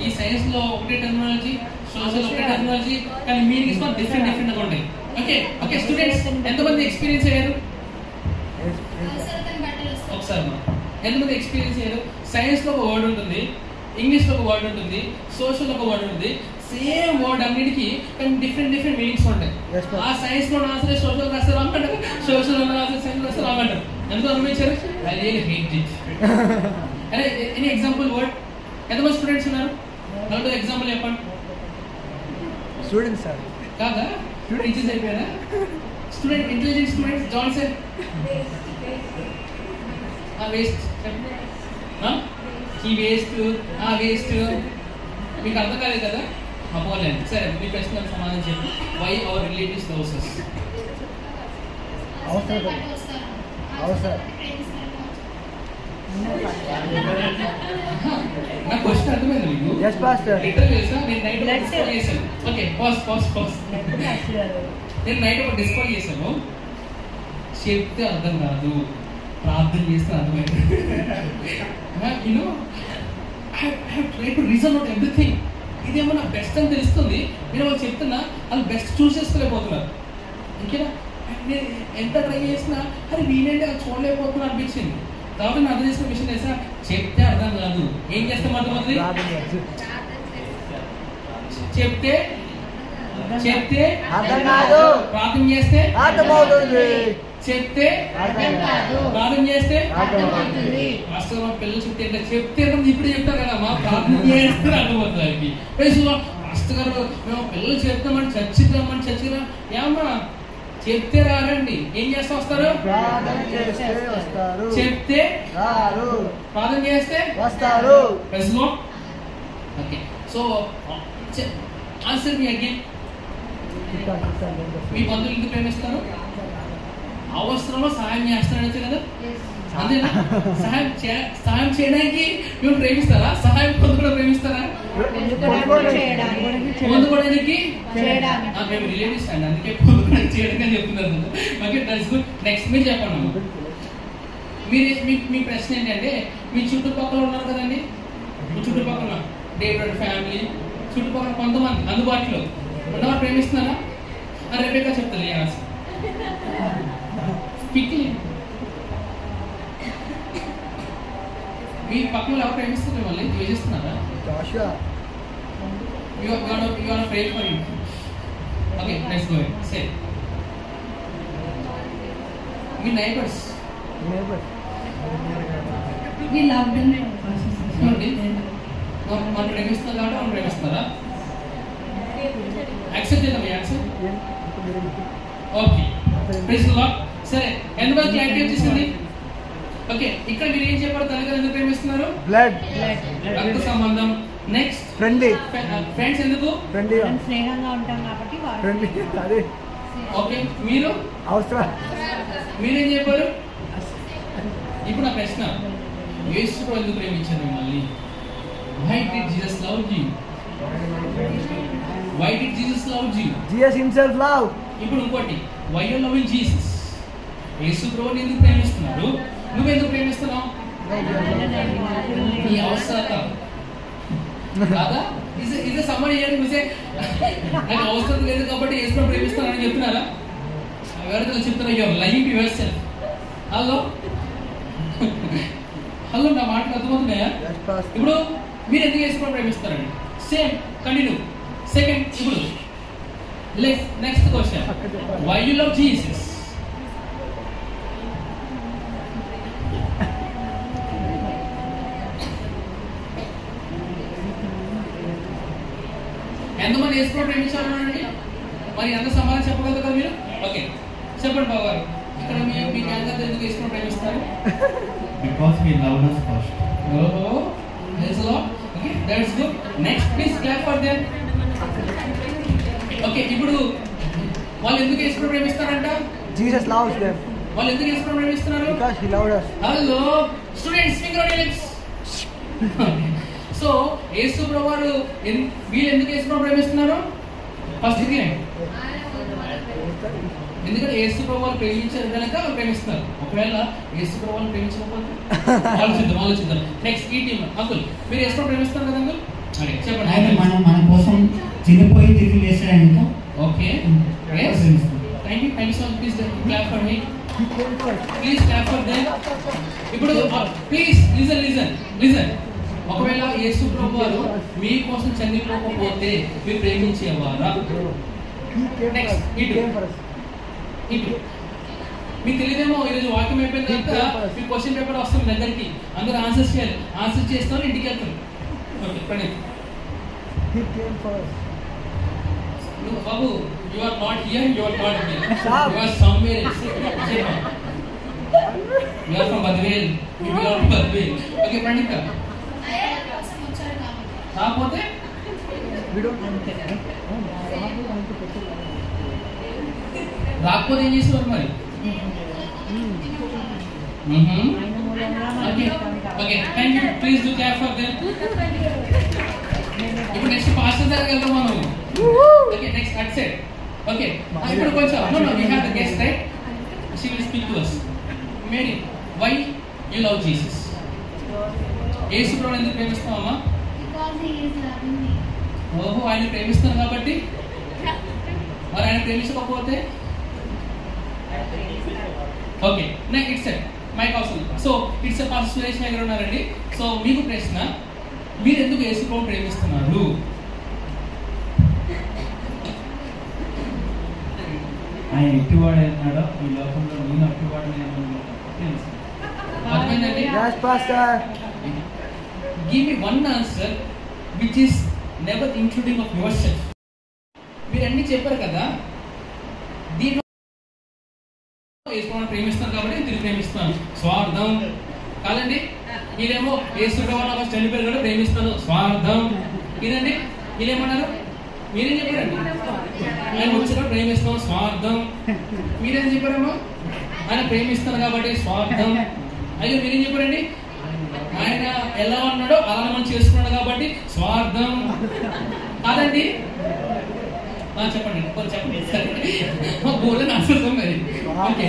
ఈ సైన్స్ లో ఒకటే టెక్నాలజీ, సోషల్ ఒకటే టెక్నాలజీ, కానీ మీనింగ్స్ మాకు డిఫరెంట్ గా ఉంటాయి. ఓకే ఓకే స్టూడెంట్స్, ఎంతమంది ఎక్స్పీరియన్స్ అయ్యారు ఒకసారి? ఎంతమంది ఎక్స్పీరియన్స్ అయ్యారు? సైన్స్ లో ఒక వర్డ్ ఉంటుంది, ఇంగ్లీష్ లో ఒక వర్డ్ ఉంటుంది, సోషల్ లో ఒక వర్డ్ ఉంటుంది. సేమ్ వర్డ్ అన్నిటికీ కానీ డిఫరెంట్ మీనింగ్స్ ఉంటాయి. ఆ సైన్స్ లో రాసే సోషల్ రాస్తే రాంగ్ అంటారు, సోషల్ లో రాసే సైన్స్ రాస్తే రాంగ్ అంటారు. ఎంత అనుభవించారు? I really hate it. అరే ఎనీ ఎగ్జాంపుల్ వర్డ్? ఎంతమంది స్టూడెంట్స్ ఉన్నారు? నలుగురు ఎగ్జాంపుల్ చెప్పండి. స్టూడెంట్స్ సార్ కాదా? టీచర్స్ అయిపోయారా? Student, intelligent students. Johnson waste, ఈ వేస్ట్, ఆ వేస్ట్. మీకు అర్థం కాలేదు కదా? అపోలేదు. సరే, మీ ప్రశ్నలకు సమాధానం చెప్పి. Why our relatives loves us? నా క్వశ్చన్ అర్థమైంది మీకు? Yes, Pastor. లిటరల్ చేసా నేను నైట్ ఒక డిస్కౌంట్ చేశాను. Okay, pass. నేను నైట్ ఒక డిస్కౌంట్ చేశాను. చెప్తే అర్థం కాదు, ప్రార్థన చేస్తే అర్థమైంది. You know I have try to reason out everything. ఇదేమో నా బెస్ట్ అని తెలుస్తుంది, నేను వాళ్ళు చెప్తున్నా వాళ్ళు బెస్ట్ చూస్ చేసుకోలేకపోతున్నారు. ఇంకేనా నేను ఎంత ట్రై చేసినా అది వీలైతే అది చూడలేకపోతున్నా అనిపించింది. కాబట్టి నేను అర్థం చేసుకున్న విషయం చేసా, చెప్తే అర్థం కాదు, ఏం చేస్తాం అర్థమవుతుంది? చెప్తే అర్థం కాదు, ప్రార్థన చేస్తే అర్థమవుతుంది. చెప్తే ప్రార్థన చేస్తే అసలు మా పిల్లలు చెప్తే ఇప్పుడే చెప్తారు కదా, మా ప్రార్థన చేస్తే అర్థమవుతుంది. మాస్టర్ గారు మేము పిల్లలు చెప్తామని చచ్చిద్దామని ఏమమ్మా చెప్తే రారండి, ఏం చేస్తే వస్తారు? చెప్తే ప్రార్థన చేస్తే వస్తారు. Okay, so answer me again. మీ బంధువులు ఎందుకు ప్రేమిస్తారు? అవసరంలో సహాయం చేస్తారనొచ్చు కదా, అంతేనా? సహాయం చేయడానికి మేము ప్రేమిస్తారా? సహాయం పొందుకోవడం ప్రేమిస్తారా? పొందుకోవడానికి మేము రిలేటివ్స్ అండి, అందుకే పొందుకోవడానికి చేయడానికి అని చెప్తున్నారు. Okay, that's good. నెక్స్ట్ మీరు చెప్పండి. మీ ప్రశ్న ఏంటంటే, మీ చుట్టుపక్కల ఉన్నారు కదండి, మీ చుట్టుపక్కల డేవిడ్ ఫ్యామిలీ చుట్టుపక్కల కొంతమంది అందుబాటులో ఉన్నవారు ప్రేమిస్తున్నారా? రెబెక్కా చెప్తుంది ఆన్సర్. మీ పక్కన ఎవరు ప్రేమిస్తారు? మళ్ళీ ద్వేషిస్తున్నారా? You are pray for him. Okay, let's go ahead. Say. We neighbors. We love them. మనం ప్రేమిస్తున్నా కాబట్టి మనం ప్రేమిస్తున్నారా? యాక్సెప్ట్ చేద్దాం ఈ answer. Okay, praise the lord. సరే, ఎంతమంది క్లారిటీ వచ్చేసింది? ఓకే, ఇక్కడ మీరు ఏం చెప్పారు? తల్లిదండ్రులు ఎందుకు ప్రేమిస్తున్నారు? బ్లడ్, రక్త సంబంధం. Next friendly. ఫ్రెండ్స్ ఎందుకు? ఫ్రెండ్లీ, స్నేహంగా ఉంటాం కాబట్టి. ఫ్రెండ్లీ. అదే ఓకే, మీరు అవసరం. మీరేం చెప్పారు? ఇప్పుడు నా ప్రశ్న, యేసు ఎందుకు ప్రేమించారు మిమ్మల్ని? Why did Jesus love you? Why did Jesus love you? Jesus himself love. ఇప్పుడు ఇంకోటి, why you loving Jesus? యేసు ప్రభువుని ఎందుకు ప్రేమిస్తున్నారు? నువ్వు ఎందుకు ప్రేమిస్తున్నావు? నీ అవసరం కాదా? ఇది సమ్మర్ ఇయర్ చూసే నాకు అవసరం లేదు కాబట్టి యేసు ప్రభువుని ప్రేమిస్తున్నానని చెప్తున్నారా? ఎవరితో చెప్తున్నా? Your life yourself. Hello, hello, నా మాటలు అర్థమవుతున్నాయా? Yes, Pastor. ఇప్పుడు మీరు ఎందుకు యేసుప్రభుని ప్రేమిస్తారండి? Same continue. సెకండ్, ఇప్పుడు next question, why you love Jesus? ఎంతమంది యేసుప్రభుని ప్రేమించాలండి? మరి ఎంత సమాధానం చెప్పగలరు కదా మీరు? ఓకే, చెప్పండి బాబు గారు. ఇక్కడ మీ అందరూ ఎందుకు యేసుప్రభుని ప్రేమిస్తారు? Because he loved us first. ఓహో, praise the Lord. Okay, that's good. Next, please clap for them. Okay, ఇప్పుడు వాళ్ళు ఎందుకు యేసుప్రభుని ప్రేమిస్తారంట? Jesus loves them వాళ్ళు ఎందుకు యేసుప్రభుని ప్రేమిస్తున్నారు? because he loved us. Hello students, finger on your lips. So యేసుప్రభు వారు వీళ్ళు ఎందుకు యేసుప్రభుని ప్రేమిస్తున్నారు? ఫస్ట్ ఇది ఎందుకంటే యేసుప్రభు వారు ప్రేమించారు కనుక వాళ్ళు ప్రేమిస్తున్నారు. ఒకవేళ యేసుప్రభు వారిని ప్రేమించకపోతే ఆలోచిద్దాం. నెక్స్ట్ ఈ టీమ్ అంకుల్, మీరు యేసుప్రభు ప్రేమిస్తారు కదా అంకుల్? అదే చెప్పండి. ఆయన మన కోసం చనిపోయి తిరిగి లేచాడు. Okay, thank you so much. Please clap for me. He came first. Please clap for them. ఇప్పుడు ప్లీజ్ లిజన్. ఒకవేళ యేసు ప్రభు వారు మీకోసం చనిపోకపోతే మీరు ప్రేమించేవారా? He came Next, first. He you do. came first. ఇటు మీకు తెలియదేమో, ఈరోజు వాక్యం అయిపోయిన తర్వాత మీ క్వశ్చన్ పేపర్ వస్తుంది మీ దగ్గరికి, అందరూ ఆన్సర్స్ చేయాలి. ఆన్సర్ చేస్తారు, ఇంటికి వెళ్తారు. Okay, Praneeth. He came first. బాబు, you are not here, you are not here, Stop. You are somewhere else. You are from Badvel, you belong to Badvel. Okay Praneeth, కాకపోతే We don't want to. రాకపోతే ఏం చేసేవారు మరి? Okay, thank you. Please do clap for them. ఇప్పుడు next pastor దగ్గరికి వెళ్దాం మనం. Okay, next at side. Okay, ఇప్పుడు కొంచెం we have the guest right, she will speak to us. Mary, why you love Jesus? Yesu ప్రభువుని ఎందుకు ప్రేమిస్తావమ్మా? Because he is loving me. ఓహో, ఆయన ప్రేమిస్తాను కాబట్టి. మరి ఆయన ప్రేమించకపోతే? ఓకే, నెక్స్ట్ మైక్ అవసరం. సో ఇట్స్ పాస్టర్ సురేష్ గారు ఉన్నారండి. సో మీకు ప్రశ్న, మీరు ఎందుకు యేసు ప్రభువుని ప్రేమిస్తున్నారు? ఆయన ఎట్టివాడు అన్నాడో ఈ లోకంలో నేను అట్టివాడు తెలుసు. అర్థమైందండి? Yes, Pastor. Give me one answer which is never including of your self. మీరు అన్ని చెప్పారు కదా, దీంట్లో యేసుప్రభువుని ప్రేమిస్తాను కాబట్టి తిరిగి ప్రేమిస్తాను, స్వార్థం కాదండి. మీరేమో యేసుప్రభువు చనిపోయారు కూడా ప్రేమిస్తాను, స్వార్థం. ఇదండి, మీరేమన్నారు? మీరేం చెప్పారండి? ఆయన వచ్చిన ప్రేమిస్తాం, స్వార్థం. మీరేం చెప్పారమ్మా? ఆయన ప్రేమిస్తాను కాబట్టి స్వార్థం. అయ్యో, మీరేం చెప్పారండి? ఆయన ఎలా ఉన్నాడో అలా మనం చేసుకున్నాడు కాబట్టి స్వార్థం కాదండి. చెప్పండి, చెప్పండి. సరే, బోలని అర్థం మరి. ఓకే,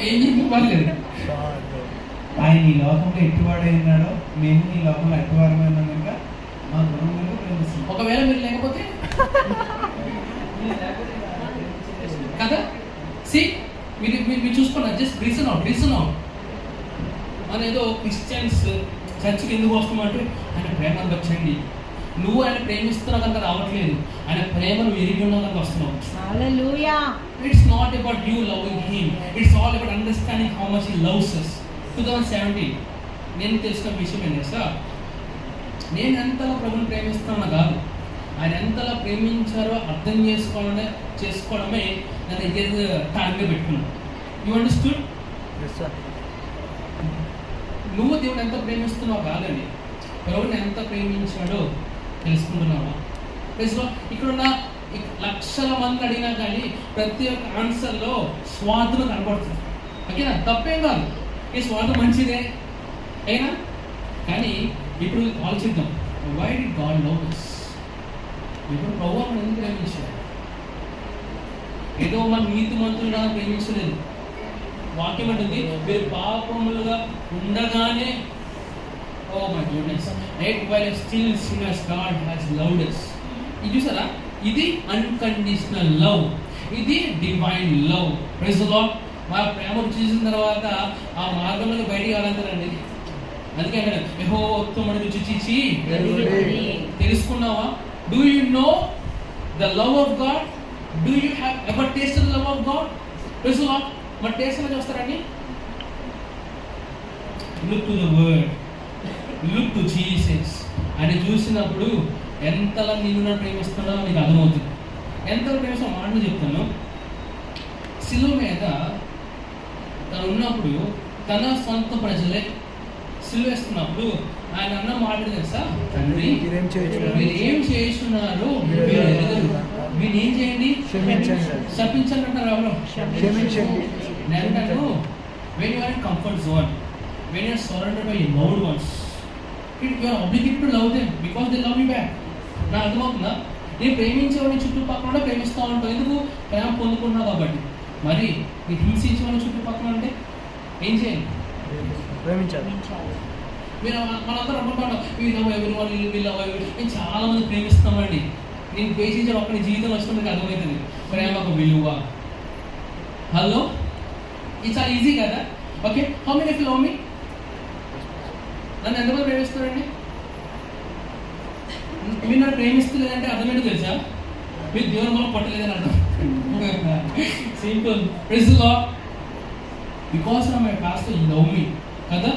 ఏం చెప్పి పర్లేదు. ఆయన ఈ లోకంలో ఎట్టివాడు అన్నాడో మేము ఈ లోకంలో ఎట్టివారమే కనుక మా గురువులు ప్రేమిస్తాం. ఒకవేళ మీరు లేకపోతే కదా. సి, మీరు చూసుకున్నారు. Just reason out. మన ఏదో క్రిస్టియన్స్ చర్చికి ఎందుకు వస్తామంటే ఆయన ప్రేమను వచ్చండి. నువ్వు ఆయన ప్రేమిస్తున్నావు కనుక రావట్లేదు, ఆయన ప్రేమను ఎరిగి ఉన్నావు కనుక వస్తున్నావు. Hallelujah. It's not about you loving him, it's all about understanding how much he loves us. 2017 నేను తెలుసుకున్న విషయం ఏంటి సార్, నేను ఎంతలా ప్రభుని ప్రేమిస్తున్నా కాదు, ఆయన ఎంతలా ప్రేమించారో అర్థం చేసుకోవడమే నా దగ్గర టార్గెట్గా పెట్టుకున్నాను. You understood? Yes, sir. నువ్వు దేవుడు ఎంత ప్రేమిస్తున్నావు కాదండి, ప్రభుని ఎంత ప్రేమించాడో తెలుసుకుంటున్నావా? ఇక్కడున్న లక్షల మంది అడిగినా కానీ ప్రతి ఒక్క ఆన్సర్లో స్వార్థం కనబడుతుంది. ఓకేనా? తప్పేం కాదు, ఈ స్వార్థం మంచిదే అయినా. కానీ ఇప్పుడు ఆలోచిద్దాం, why the god love us? ఇప్పుడు ప్రభువు మనం ఎందుకు ప్రేమించాడు? ఏదో మన నీతి మంత్రులుగా ప్రేమించలేదు. వాక్యం అంటుంది, మీరు పాపములుగా ఉండగానే, oh my goodness, yet while still sinners God has loved us. ఇది చూసారా? ఇది అన్కండిషనల్ లవ్, ఇది divine love. Praise the lord. మా ప్రేమ చూసిన తర్వాత ఆ మార్గంలో బయటికి వెళ్ళంటారండి. అందుకే అన్నాడు యెహోవా ఉత్తమమైన రుచి చూచి ఎరుగుడి. తెలుసుకున్నావా? Do you know the love of god? Do you have ever tasted the love of god? తెలుసులా మరి టేస్ట్ ఎలా చూస్తారండి? Look to the word, look to Jesus. అని చూసినప్పుడు ఎంతలా నిన్ను ప్రేమిస్తున్నావో నీకు అర్థమవుతుంది. ఎంతలా ప్రేమిస్తున్నా మాటలు చెప్తాను. శిలువ మీద తను ఉన్నప్పుడు తన సొంత ప్రజలే సిలువేస్తున్నప్పుడు ఆయన అన్న మాట తెలుసా? తండ్రి మీరేం చేయుచున్నారు? మీరు ఏం చేస్తున్నారు మీరు ఎరుగరు. మీరు ఏం చేయండి? క్షమించండి. శపించండి అంటారు ఎవరు? క్షమించండి. నేను అంటాను when you are in comfort zone, when you are surrounded by your loved ones, you are obligated to love them because they love you back. నా అర్థమవుతుందా? నేను ప్రేమించేవాడిని చుట్టుపక్కల కూడా ప్రేమిస్తూ ఉంటావు. ఎందుకు? ప్రేమ పొందుకున్నావు కాబట్టి. మరి మీరు హింసించేవాడిని చుట్టుపక్కల అంటే ఏం చేయాలి? ప్రేమించాలి. మీరు మనందరూ అనుకుంటాను మేము చాలా మంది ప్రేమిస్తామండి. నేను ద్వేషించే ఒక్కడి జీవితం వచ్చిన మీకు అర్థమవుతుంది ప్రేమకు విలువ. హలో, ఇది చాలా ఈజీ కదా. Okay, how many of you love మీ? నన్ను ఎంతమంది ప్రేమిస్తారండి? మీరు నన్ను ప్రేమిస్తలేదంటే అర్థం ఏంటో తెలుసా? మీరు దేవుని మూలం పట్టలేదని అర్థం. Simple. Praise the lord. Because of my pastor you love me కదా.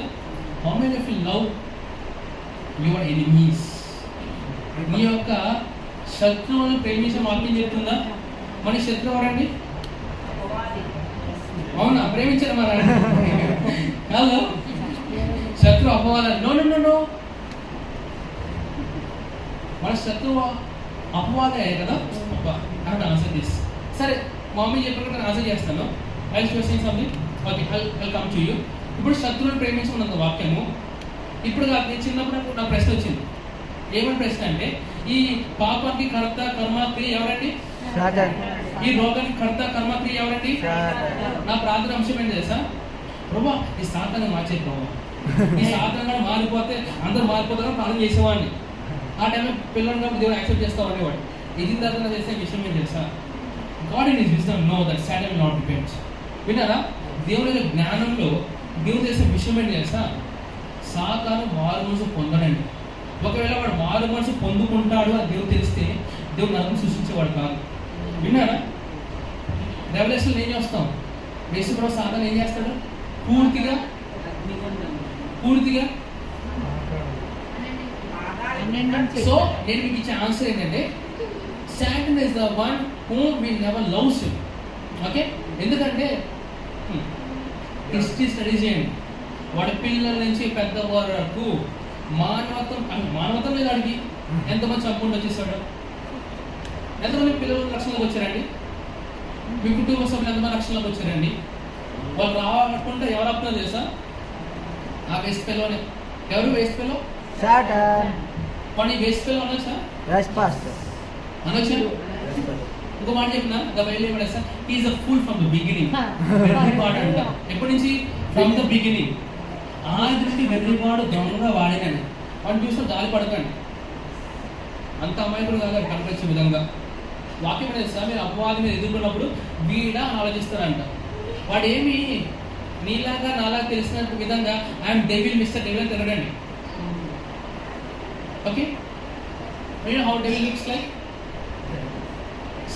How many of you love your enemies? మీ యొక్క శత్రువులను ప్రేమించే వాక్యం చెప్తుందా? మన శత్రువు ఎవరండి? అవునా? ప్రేమించారు మరి. హలో, శత్రువు అపవాదం. నో నో నో నో, మన శత్రువు అపవాదే కదా. అక్కడ ఆన్సర్ తీసి సరే మమ్మీ చెప్పినట్టు ఆన్సర్ చేస్తాను. I question something. Okay, I come to you. ఇప్పుడు శత్రువుని ప్రేమించమన్న వాక్యము ఇప్పుడు నేను చిన్నప్పుడు నా ప్రశ్న వచ్చింది. ఏమని ప్రశ్న అంటే ఈ పాపానికి కర్త కర్మక్రియ ఎవరండి? ఈ రోగానికి కర్త కర్మక్రియ ఎవరండి? నా ప్రార్థన అంశం ఏంటి తెలుసా? ప్రభా ఈ సాతాన్ని మార్చే ప్రభావ, ఈ సాతాన్ని మారిపోతే అందరూ మారిపోతారని ప్రార్థన చేసేవాడిని. ఆ టైంలో పిల్లలు కాబట్టి దేవుడు యాక్సెప్ట్ చేస్తా ఉండేవాడు. ఇది తర్వాత చేసే విషయం ఏంటి తెలుసా? God in his wisdom know that Satan will not depend. విన్నారా? దేవుని యొక్క జ్ఞానంలో దేవుడు చేసే విషయం ఏంటి తెలుసా? సాతాను మారు మనసు పొందడండి. ఒకవేళ వాడు మారు మనసు పొందుకుంటాడు అని దేవుడు తెలిస్తే దేవుడు నరకం సృష్టించేవాడు కాదు. విన్నారా? రెవల్యూషన్ ఏం చేస్తాం? యేసుప్రభు సాతాను ఏం చేస్తాడు? పూర్తిగా సో నేను మీకు ఇచ్చే ఆన్సర్ ఏంటంటే Satan is the one whom we never loves him. Okay, ఎందుకంటే హిస్టరీ స్టడీ చేయండి. వాడి పిల్లల నుంచి పెద్దవారి వరకు మానవత్వం లేదు. అడిగి ఎంతమంది చంపుకుంటూ వచ్చేసాడు? ఎంతమంది పిల్లలు రక్షణలోకి వచ్చారండి? మీ కుటుంబ సభ్యులు ఎంతమంది రక్షణలోకి వచ్చారండి? వాళ్ళు రాకుండా ఎవరు ఆపుతున్నారు తెలుసా? ఆ వేస్ట్ పిల్లనే. ఎవరు వేస్ట్ పిల్ల? కొన్ని వేస్ట్ పిల్ల అనొచ్చా? అనొచ్చా? ఇంకో మాట చెప్పినా sir, is a fool from the beginning. వెర్రివాడు అంట. ఎప్పటి నుంచి? From the beginning. ఆది నుండి వెర్రివాడు దొంగగా వాడినని వాడిని చూస్తే గాలి పడకండి. అంత అమాయకుడు కాదు కనిపించే విధంగా. వాక్యం తెలుసా? మీరు అపవాది మీద ఎదుర్కొన్నప్పుడు వీడా ఆలోచిస్తారంట. వాడు ఏమి నీలాగా నాలాగా తెలిసిన విధంగా ఐఎమ్ డెవిల్ మిస్టర్ డెవిల్ అని తిరగండి. Okay, how devil looks like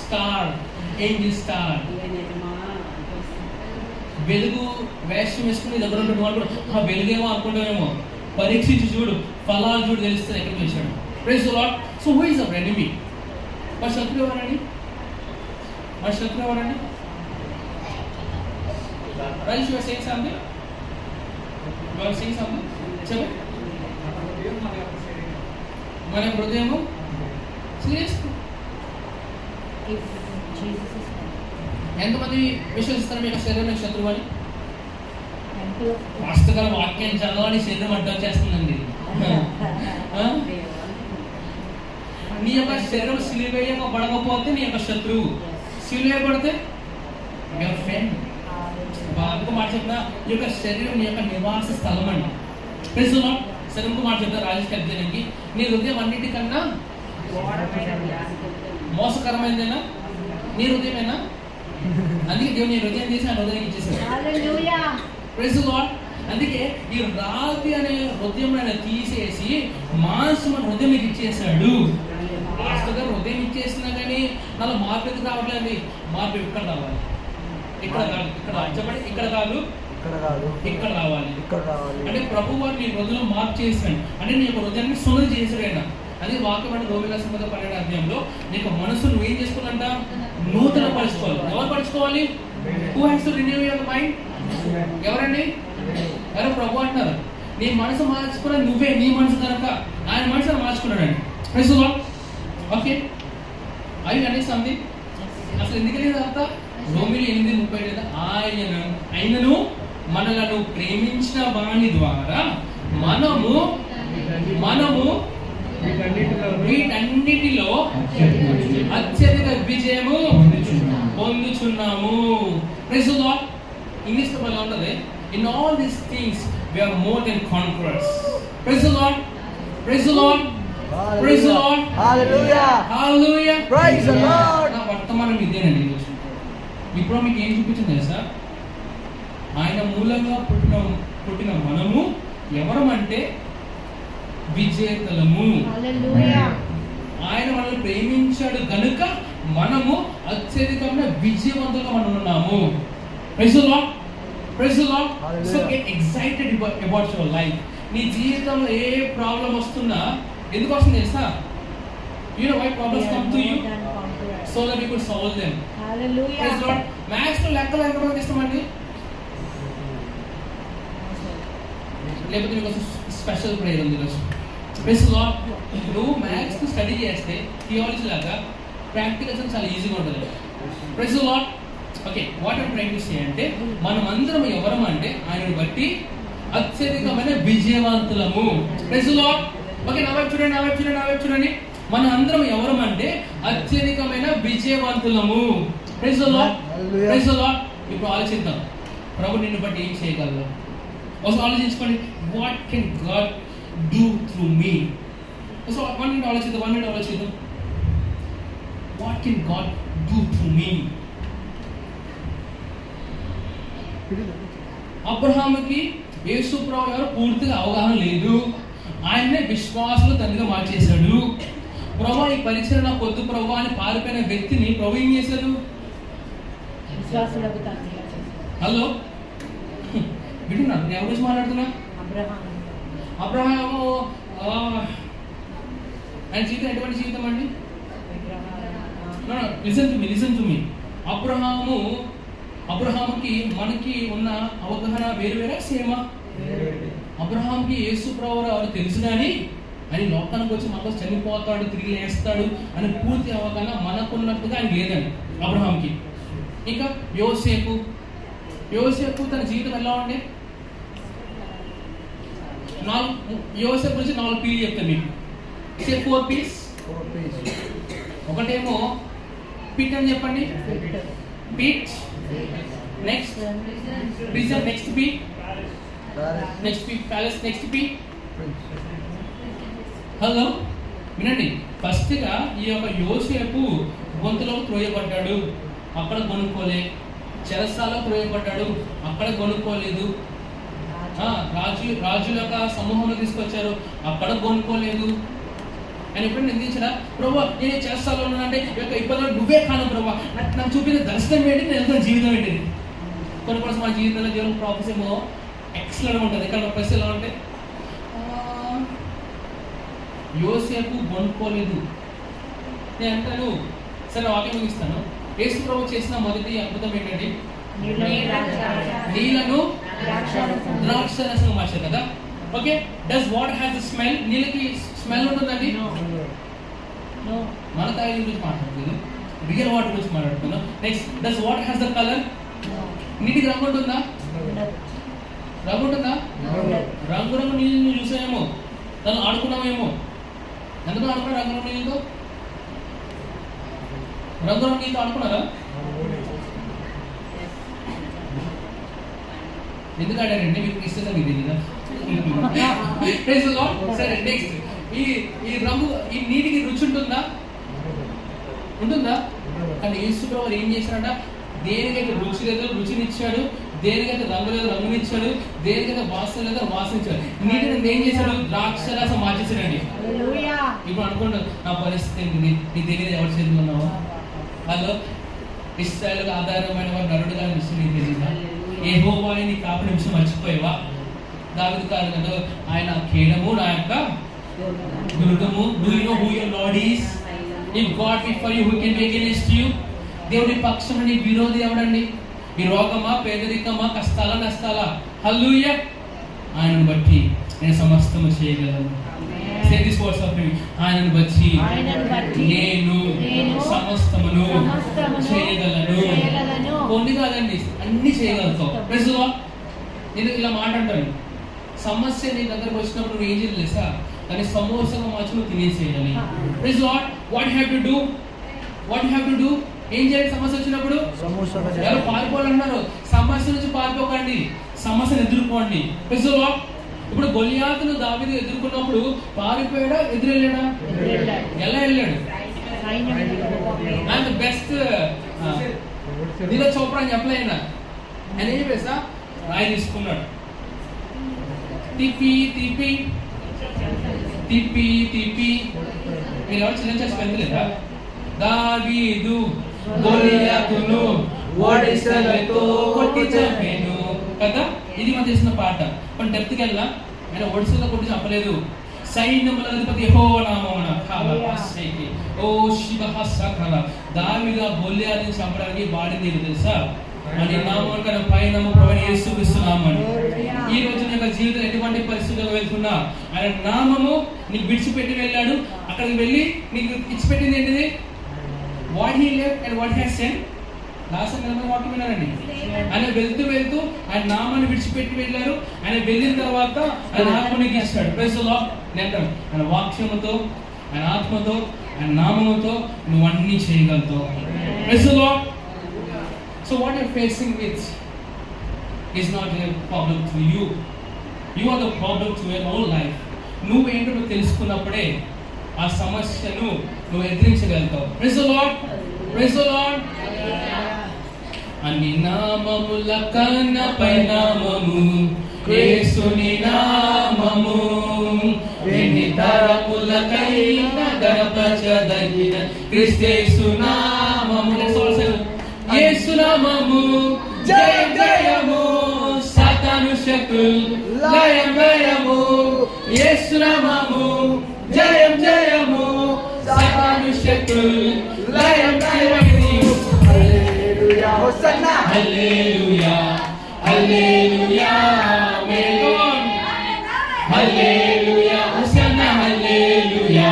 star, angel star. వెలుగు వేషం వేసుకుని దగ్గర ఉంటుంది. వాళ్ళు ఆ వెలుగేమో అనుకుంటామేమో. పరీక్షించి చూడు, ఫలాలు చూడు, తెలుస్తుంది ఎక్కడికి వచ్చాడు. Praise the lord. So who is our enemy? మన శత్రువు ఎవరండి? Right, you are saying something? You are saying something? చెప్పండి. మన హృదయము సీరియస్. ఎంతమంది విశ్వసిస్తారు మీ శరీరం శత్రువు అని? వాస్తవ వాక్యం చదవాలి, శరీరం అడ్డం చేస్తుందండి. నీ యొక్క శరీరం సిలివేయబడకపోతే నీ యొక్క శత్రువు, సిలివేయబడితే యువర్ ఫ్రెండ్. ఇంకో మాట చెప్తా, ఈ యొక్క శరీరం నీ యొక్క నివాస స్థలం అండి. Praise the lord. సరే ఇంకో మాట చెప్తా రాజేష్ కళ్యాణ్కి, నీ హృదయం అన్నిటికన్నా మోసకరమైందేనా? నీ హృదయమేనా? అందుకే దేవుడు నీ హృదయం చేసి ఆ హృదయం ఇచ్చేసాడు. Praise the lord. అందుకే ఈ రాతి అనే హృదయం ఆయన తీసేసి మాంసం అనే హృదయం మీకు ఇచ్చేసాడు. హృదయం ఇచ్చేసినా కానీ అలా మార్పు ఎందుకు రావట్లేదు? మార్పు ఇక్కడ రావాలి, ఇక్కడ కాదు, ఇక్కడ చెప్పండి, ఇక్కడ కాదు, ఇక్కడ రావాలి. అంటే ప్రభు వారు నీ హృదయంలో మార్పు చేశాడు, అంటే నీ యొక్క హృదయాన్ని సున్నతి చేశాడు ఆయన. అది వాక్యం అంటే రోమిల 12వ అధ్యాయంలో నీకు మనసు నువ్వు ఏం చేసుకోవాలంట? నూతన పరుచుకోవాలి. ఎవరు పరుచుకోవాలి? Who has to renew your mind? ఎవరండి? ఎవరు? ప్రభు అంటారు. నీ మనసు మార్చుకున్నది నువ్వే, నీ మనసు కనుక ఆయన మనసు మార్చుకున్నాడండి. ఓకే, అవి అనేది సంది అసలు ఎందుకని తర్వాత రోమిలి 8:35 ఆయనను మనలను ప్రేమించిన వాని ద్వారా మనము వీటన్నిటిలో అత్యధిక విజయము పొందుచున్నాము. Praise the lord. ఇంగ్లీష్ లో ఉంటది, in all these things we are more than conquerors. Praise the lord, praise the lord, praise the lord, hallelujah, hallelujah, praise the lord. నా వర్తమానం ఇదేనండి. ఇప్పుడు మీకు ఏం చూపించింది తెలుసా? ఆయన మూలంగా పుట్టిన మనము ఎవరమంటే విజేతలము. ఆయన మనల్ని ప్రేమించాడు గనుక మనము అత్యధికమైన విజయవంతులుగా మనం ఉన్నాము. Praise the lord, praise the lord. So get excited about your life. నీ జీవితంలో ఏ ప్రాబ్లం వస్తున్నా ఎందుకు వస్తుంది తెలుసా? You know why problems come to you? So that you could solve them. Hallelujah. Praise the Lord. Maths లో లెక్కలు ఎంతమందికి ఇష్టమండి? లేకపోతే మీకు స్పెషల్ ప్రేయర్ ఉంది ఈరోజు. Praise the lord. నువ్వు మ్యాథ్స్ స్టడీ చేస్తే థియాలజీ లాగా ప్రాక్టికల్స్ చాలా ఈజీగా ఉంటుంది. Praise the lord. Okay, what I'm trying to say అంటే మనం అందరం ఎవరం అంటే ఆయనను బట్టి అత్యధికమైన విజయవంతులము. Praise the lord. ఓకే, నా వైపు చూడండి. మన అందరం ఎవరం అంటే అత్యధికమైన విజయవంతులము. Praise the lord, praise the lord. ఇప్పుడు ఆలోచిద్దాం, ప్రభు నిన్ను బట్టి ఏం చేయగలరు? ఒకసారి ఆలోచించుకోండి. What can god do through me? ఒకసారి 1 minute ఆలోచిద్దాం. What can god do through me? అబ్రహాముకి యేసు ప్రభు ఎవరు పూర్తిగా అవగాహన లేదు. ఆయన్నే విశ్వాసులు తండ్రిగా మార్చేశాడు. ప్రభు ఈ పరిచయం నాకు వద్దు ప్రభు అని పారిపోయిన వ్యక్తిని ప్రభు ఏం చేశాడు? హలో, వింటున్నారు? నేను ఎవరి గురించి మాట్లాడుతున్నా? అబ్రహాము ఆయన జీవితం ఎటువంటి జీవితం అండి? Listen to me. అబ్రహాముకి మనకి ఉన్న అవగాహన వేరువేరా సేమా? అబ్రహాంకి యేసు ప్రభువు ఎవరు తెలుసు కానీ ఆయన లోకానికి వచ్చి మనకు చనిపోతాడు, తిరిగి లేస్తాడు అని పూర్తి అవగాహన మనకున్నట్టుగా ఆయన లేదండి అబ్రహాంకి. ఇంకా యోసేపు తన జీవితం ఎలా ఉండే? యోసేపు గురించి 4 P's చెప్తాను మీకు. 4 P's. ఒకటేమో పిట్ అని చెప్పండి. Pit. Next prison. Next P. Next P palace. Next P. Hello, వినండి. ఫస్ట్ గా ఈ యొక్క యోసేపు గొంతులో త్రోయబడ్డాడు, అక్కడ కొనుక్కోలే. చెరసాలలో త్రోయబడ్డాడు, అక్కడ కొనుక్కోలేదు. రాజుల యొక్క సమూహంలో తీసుకొచ్చారు, అక్కడ కొనుక్కోలేదు. ఆయన ఎప్పుడు నిందించడా? ప్రభా నేను చెరసాలలో ఉన్నానంటే యొక్క ఇబ్బందులు నువ్వే కాను ప్రభా, నాకు చూపిన దర్శనం ఏంటి, నేను వెళ్తున్న జీవితం ఏంటి? కొన్ని మా జీవితంలో దేవుని ప్రాఫెస్ ఏమో ఎక్సలెంట్ ఉంటుంది. ఇక్కడ ప్రశ్న ఎలా ఉంటే యోసేపు కొనుక్కోలేదు. నేను అంటాను, సరే వాక్యం ముగిస్తాను. యేసు ప్రభు చేసిన మొదటి అద్భుతం ఏంటండి? నీళ్లను ద్రాక్షరసం మార్చారు కదా. Okay, does water has the smell? నీళ్ళకి స్మెల్ ఉంటుందండి? మన తాగి గురించి మాట్లాడుతున్నాం, రియల్ వాటర్ గురించి మాట్లాడుతున్నాం. Next, does water has the colour? నీటికి రంగు ఉంటుందా? రంగురంగు నీళ్ళు చూసామేమో, దాన్ని ఆడుకున్నామేమో. ఎందుకు ఆడుకున్నా రంగురంగు నీళ్ళతో? రంగురంగు నీళ్ళతో ఆడుకున్నారా? ఎందుకు ఆడారండి? మీకు ఇష్టం ఇది కదా. సరే, నెక్స్ట్, ఈ రంగు ఈ నీటికి రుచి ఉంటుందా? కానీ యేసు ప్రభువు ఏం చేశాడంట? దేనికైతే రుచి లేదో రుచినిచ్చాడు, దేనికైతే రంగు లేదు రంగునిచ్చాడు, దేనికైతే వాసన లేదో వాసనిచ్చాడు. నీటిని ఏం చేశాడు? ద్రాక్షరసం మార్చేసాడండి. ఇప్పుడు అనుకోండి, నా పరిస్థితి ఏంటిది? నీ తెలియదు ఎవరి చేతిలో ఉన్నావా? వాళ్ళు ఇస్రాయేలుకు ఆధారమైన వారు నరుడుగా విషయం నీకు తెలియదా? యెహోవాని నీ కాపాడే విషయం మర్చిపోయావా? దావీదు కాదు కదా, ఆయన కేడము నా యొక్క దుర్గము. Do you know who your Lord is? If God be for you, who can be against you? దేవుడి పక్షం నీ విరోధి ఎవడండి? ఈ రోగమా, పేదరికమా, కష్టాలా, నష్టాలా? హల్లెలూయా. ఆయనను బట్టి నేను సమస్తము చేయగలను. Say this words of him. ఆయనను బట్టి నేను సమస్తమును చేయగలను. కొన్ని కాదండి, అన్ని చేయగలుగుతావు. Praise the lord. నేను ఇలా మాట అంటాను, సమస్య నీ దగ్గరకు వచ్చినప్పుడు నువ్వు ఏం చేయలేసా, కానీ సమోసంగా మార్చి నువ్వు తినేసేయాలి. Praise the lord. What you have to do? What you have to do? ఏం చేయాలి? సమస్య వచ్చినప్పుడు ఎవరు పారిపోవాలన్నారు? సమస్య నుంచి పారిపోకండి, సమస్యను ఎదుర్కోండి. Praise the lord. ఇప్పుడు గొలియాతును దావీదు ఎదుర్కొన్నప్పుడు పారిపోయాడా, ఎదురెళ్ళాడా? ఎలా వెళ్ళాడు? ఆయన బెస్ట్ నీరజ్ చోప్రా అని చెప్పలేనా? ఆయన ఏం చేసా? రాయి తీసుకున్నాడు, తిప్పి తిప్పి తిప్పి తిప్పి. మీరు ఎవరు చిన్న చేసి పెద్దలేదా? దావీదు గొలియాతును ఓడిసలతో కొట్టి చంపెను కదా. ఇది మనం చేసిన పాట. पण డెప్త్కి వెళ్ళా, ఆయన ఒడిసలో కొట్టి చంపలేదు. సైన్యముల అధిపతి యెహోవా నామమున కాలపాసైకి ఓ శివహ సకల దావీదు గొలియాతుని చంపడానికి వాడింది ఏదో తెలుసా? అని నామం కన్నా పైన ప్రభువైన యేసుక్రీస్తు నామమును. ఈ రోజు నీ జీవితంలో ఎటువంటి పరిస్థితుల్లో వెళ్తున్నా ఆయన నామము నీకు విడిచిపెట్టి వెళ్ళాడు. అక్కడికి వెళ్ళి నీకు ఇచ్చిపెట్టింది ఏంటిది? What he left and what he has sent. Last వాక్యం విన్నారండి. ఆయన వెళ్తూ వెళ్తూ ఆయన నామాన్ని విడిచిపెట్టి వెళ్ళారు. ఆయన వెళ్ళిన తర్వాత ఆయన ఆత్మనికి ఇస్తాడు. Praise the lord. నేను ఆయన వాక్యముతో, ఆయన ఆత్మతో, ఆయన నామముతో నువ్వు అన్ని చేయగలుగుతావు. Praise the lord. So what you're facing with is not a problem to you. You are the problem to your whole life. నువ్వేంటో నువ్వు తెలుసుకున్నప్పుడే ఆ సమస్యను నువ్వు ఎదిరించగలుగుతావు. Praise the Lord. Praise the Lord. అన్ని నామముల కన్నా పై నామము యేసుని నామము. ఎన్ని తరములకైనా గణపరచదగిన క్రీస్తు నామము. యేసు నామము జయ జయము, సాతాను శక్తులు లయం లయము. యేసు నామము జయం జయము, సాతాను శక్తులు లయం లయము. Hallelujah hosanna hallelujah hallelujah amen. Hallelujah hosanna hallelujah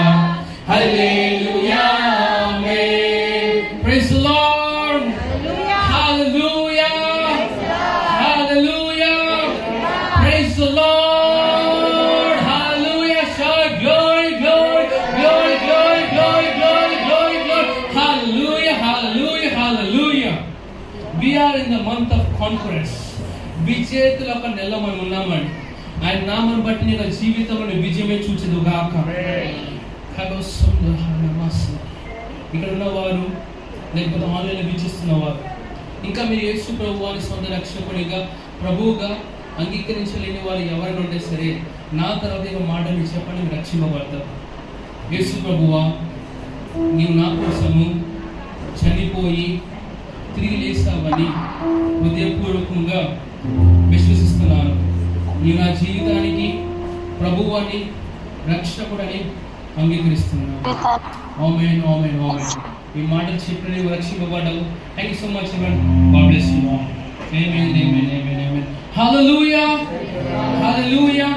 hallelujah amen. Praise the lord. We are in the month of conquerors. విజేతల ఒక నెల మనం ఉన్నామండి. ఆయన నామను బట్టి నీ జీవితంలో విజయమే చూచెదుగాక. ఇక్కడ ఉన్నవారు, లేకపోతే ఆన్లైన్లో వీక్షిస్తున్నవారు, ఇంకా మీరు యేసు ప్రభువాని సొంత రక్షకునిగా ప్రభువుగా అంగీకరించలేని వారు ఎవరైనా ఉంటే సరే, నా తర్వాత ఒక మాట మీరు చెప్పండి, మీరు రక్షింపబడతారు. యేసు ప్రభువా, నీవు నా కోసము చనిపోయి తిరిగి లేస్తావని హృదయపూర్వకంగా విశ్వసిస్తున్నాను. నీవు నా జీవితానికి ప్రభువాని రక్షకుడని అంగీకరిస్తున్నాను. ఆమేన్ ఆమేన్ ఆమేన్. ఈ మాటలు చెప్పిన నీవు రక్షింపబడ్డావు. Thank you so much. God bless you all. Amen amen amen amen. Hallelujah hallelujah.